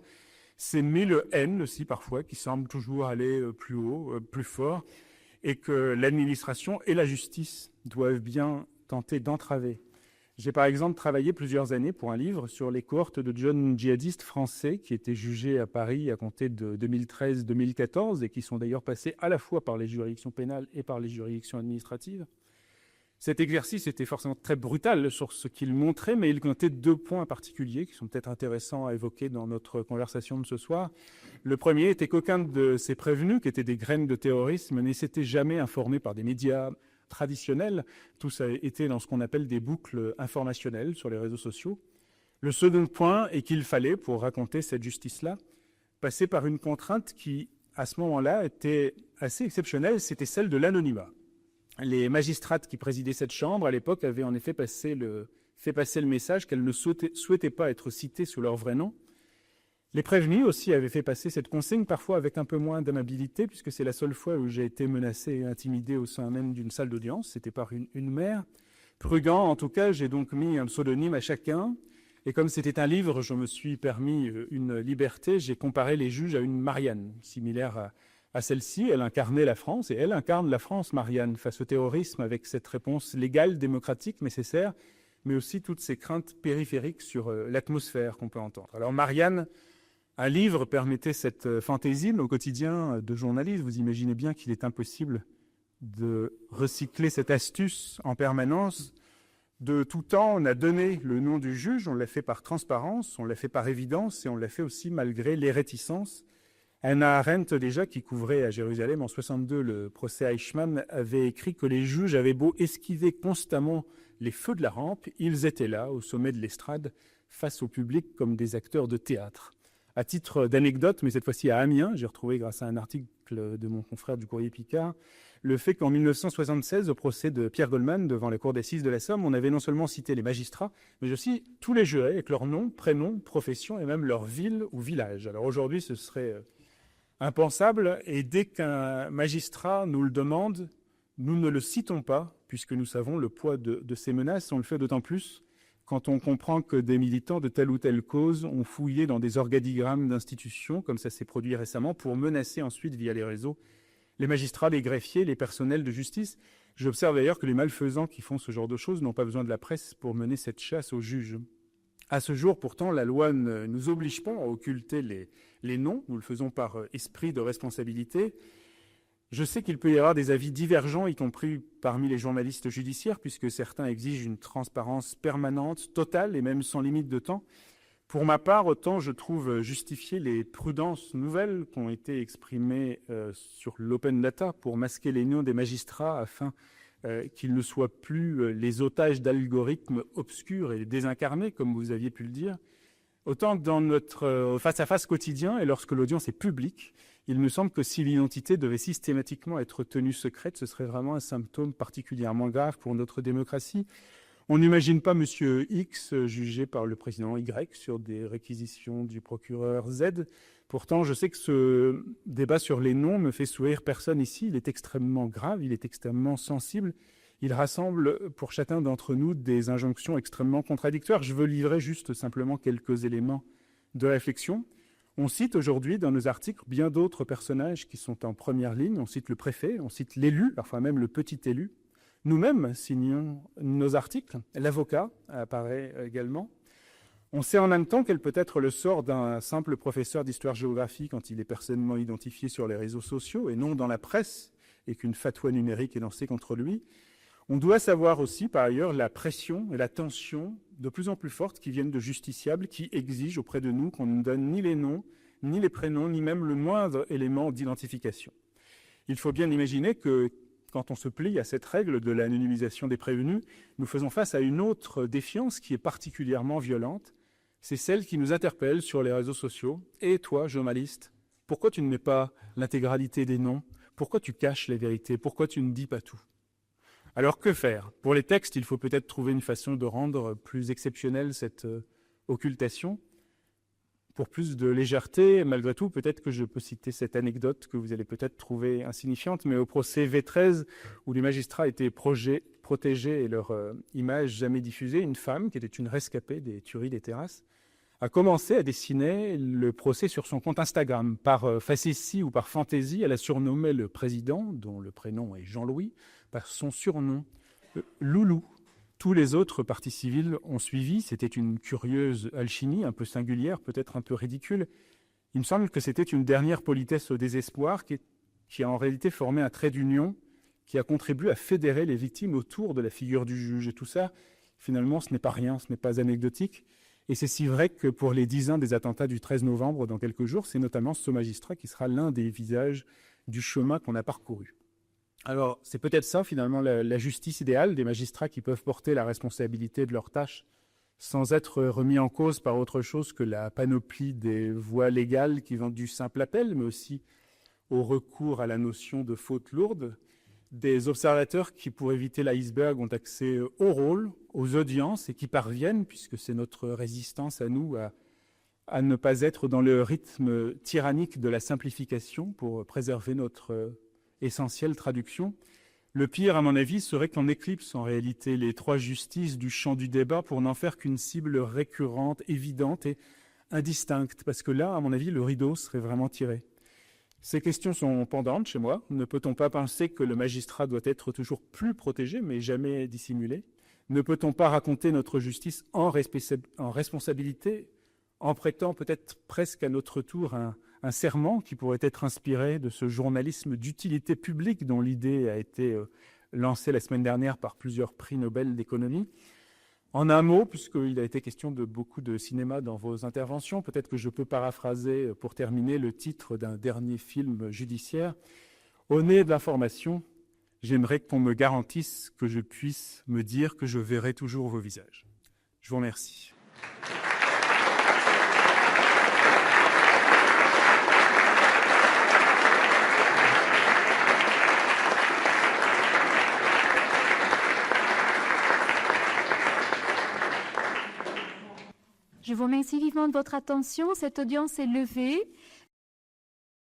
ces 1000 haines aussi parfois qui semblent toujours aller plus haut, plus fort, et que l'administration et la justice doivent bien tenter d'entraver. J'ai par exemple travaillé plusieurs années pour un livre sur les cohortes de jeunes djihadistes français qui étaient jugés à Paris à compter de 2013-2014 et qui sont d'ailleurs passés à la fois par les juridictions pénales et par les juridictions administratives. Cet exercice était forcément très brutal sur ce qu'il montrait, mais il comptait 2 points particuliers qui sont peut-être intéressants à évoquer dans notre conversation de ce soir. Le premier était qu'aucun de ces prévenus, qui étaient des graines de terrorisme, ne s'était jamais informé par des médias traditionnels. Tout ça était dans ce qu'on appelle des boucles informationnelles sur les réseaux sociaux. Le second point est qu'il fallait, pour raconter cette justice-là, passer par une contrainte qui, à ce moment-là, était assez exceptionnelle, c'était celle de l'anonymat. Les magistrates qui présidaient cette chambre, à l'époque, avaient en effet fait passer le message qu'elles ne souhaitaient pas être citées sous leur vrai nom. Les prévenus aussi avaient fait passer cette consigne, parfois avec un peu moins d'amabilité, puisque c'est la seule fois où j'ai été menacé et intimidé au sein même d'une salle d'audience. C'était par une mère. Prudent, en tout cas, j'ai donc mis un pseudonyme à chacun. Et comme c'était un livre, je me suis permis une liberté. J'ai comparé les juges à une Marianne, similaire à celle-ci. Elle incarnait la France, et elle incarne la France, Marianne, face au terrorisme, avec cette réponse légale, démocratique, nécessaire, mais aussi toutes ces craintes périphériques sur l'atmosphère qu'on peut entendre. Alors Marianne, un livre permettait cette fantaisie au quotidien de journaliste. Vous imaginez bien qu'il est impossible de recycler cette astuce en permanence. De tout temps, on a donné le nom du juge, on l'a fait par transparence, on l'a fait par évidence, et on l'a fait aussi malgré les réticences. Hannah Arendt, déjà, qui couvrait à Jérusalem en 1962 le procès Eichmann, avait écrit que les juges avaient beau esquiver constamment les feux de la rampe, ils étaient là, au sommet de l'estrade, face au public comme des acteurs de théâtre. À titre d'anecdote, mais cette fois-ci à Amiens, j'ai retrouvé grâce à un article de mon confrère du Courrier Picard, le fait qu'en 1976, au procès de Pierre Goldman devant la cour d'assises de la Somme, on avait non seulement cité les magistrats, mais aussi tous les jurés avec leur nom, prénom, profession et même leur ville ou village. Alors aujourd'hui, ce serait impensable, et dès qu'un magistrat nous le demande, nous ne le citons pas, puisque nous savons le poids de ces menaces. On le fait d'autant plus quand on comprend que des militants de telle ou telle cause ont fouillé dans des organigrammes d'institutions, comme ça s'est produit récemment, pour menacer ensuite, via les réseaux, les magistrats, les greffiers, les personnels de justice. J'observe d'ailleurs que les malfaisants qui font ce genre de choses n'ont pas besoin de la presse pour mener cette chasse aux juges. À ce jour, pourtant, la loi ne nous oblige pas à occulter les noms. Nous le faisons par esprit de responsabilité. Je sais qu'il peut y avoir des avis divergents, y compris parmi les journalistes judiciaires, puisque certains exigent une transparence permanente, totale et même sans limite de temps. Pour ma part, autant je trouve justifier les prudences nouvelles qui ont été exprimées sur l'open data pour masquer les noms des magistrats afin qu'ils ne soient plus les otages d'algorithmes obscurs et désincarnés, comme vous aviez pu le dire. Autant que dans notre face-à-face quotidien, et lorsque l'audience est publique, il me semble que si l'identité devait systématiquement être tenue secrète, ce serait vraiment un symptôme particulièrement grave pour notre démocratie. On n'imagine pas M. X jugé par le président Y sur des réquisitions du procureur Z. Pourtant, je sais que ce débat sur les noms me fait sourire personne ici. Il est extrêmement grave, il est extrêmement sensible. Il rassemble pour chacun d'entre nous des injonctions extrêmement contradictoires. Je veux livrer juste simplement quelques éléments de réflexion. On cite aujourd'hui dans nos articles bien d'autres personnages qui sont en première ligne. On cite le préfet, on cite l'élu, parfois même le petit élu. Nous-mêmes signons nos articles. L'avocat apparaît également. On sait en même temps quel peut être le sort d'un simple professeur d'histoire-géographie quand il est personnellement identifié sur les réseaux sociaux et non dans la presse. et qu'une fatwa numérique est lancée contre lui. On doit savoir aussi, par ailleurs, la pression et la tension de plus en plus fortes qui viennent de justiciables qui exigent auprès de nous qu'on ne donne ni les noms, ni les prénoms, ni même le moindre élément d'identification. Il faut bien imaginer que quand on se plie à cette règle de l'anonymisation des prévenus, nous faisons face à une autre défiance qui est particulièrement violente. C'est celle qui nous interpelle sur les réseaux sociaux. Et toi, journaliste, pourquoi tu ne mets pas l'intégralité des noms? Pourquoi tu caches les vérités? Pourquoi tu ne dis pas tout? Alors que faire? Pour les textes, il faut peut-être trouver une façon de rendre plus exceptionnelle cette occultation. Pour plus de légèreté, malgré tout, peut-être que je peux citer cette anecdote que vous allez peut-être trouver insignifiante, mais au procès V13, où les magistrats étaient protégés et leur image jamais diffusée, une femme, qui était une rescapée des tueries des terrasses, a commencé à dessiner le procès sur son compte Instagram. Par facétie ou par fantaisie, elle a surnommé le président, dont le prénom est Jean-Louis, par son surnom, Loulou. Tous les autres parties civiles ont suivi. C'était une curieuse alchimie, un peu singulière, peut-être un peu ridicule. Il me semble que c'était une dernière politesse au désespoir qui a en réalité formé un trait d'union qui a contribué à fédérer les victimes autour de la figure du juge. Et tout ça, finalement, ce n'est pas rien, ce n'est pas anecdotique. Et c'est si vrai que pour les 10 ans des attentats du 13 novembre, dans quelques jours, c'est notamment ce magistrat qui sera l'un des visages du chemin qu'on a parcouru. Alors, c'est peut-être ça, finalement, la justice idéale, des magistrats qui peuvent porter la responsabilité de leurs tâches sans être remis en cause par autre chose que la panoplie des voies légales qui vont du simple appel, mais aussi au recours à la notion de faute lourde. Des observateurs qui, pour éviter l'iceberg, ont accès au rôle, aux audiences et qui parviennent, puisque c'est notre résistance à nous, à ne pas être dans le rythme tyrannique de la simplification pour préserver notre essentielle traduction. Le pire, à mon avis, serait qu'on éclipse en réalité les trois justices du champ du débat pour n'en faire qu'une cible récurrente, évidente et indistincte, parce que là, à mon avis, le rideau serait vraiment tiré. Ces questions sont pendantes chez moi. Ne peut-on pas penser que le magistrat doit être toujours plus protégé, mais jamais dissimulé? Ne peut-on pas raconter notre justice en responsabilité, en prêtant peut-être presque à notre tour un serment qui pourrait être inspiré de ce journalisme d'utilité publique dont l'idée a été lancée la semaine dernière par plusieurs prix Nobel d'économie? En un mot, puisqu'il a été question de beaucoup de cinéma dans vos interventions, peut-être que je peux paraphraser pour terminer le titre d'un dernier film judiciaire. Au nez de l'information, j'aimerais qu'on me garantisse que je puisse me dire que je verrai toujours vos visages. Je vous remercie. Je vous remercie vivement de votre attention. Cette audience est levée.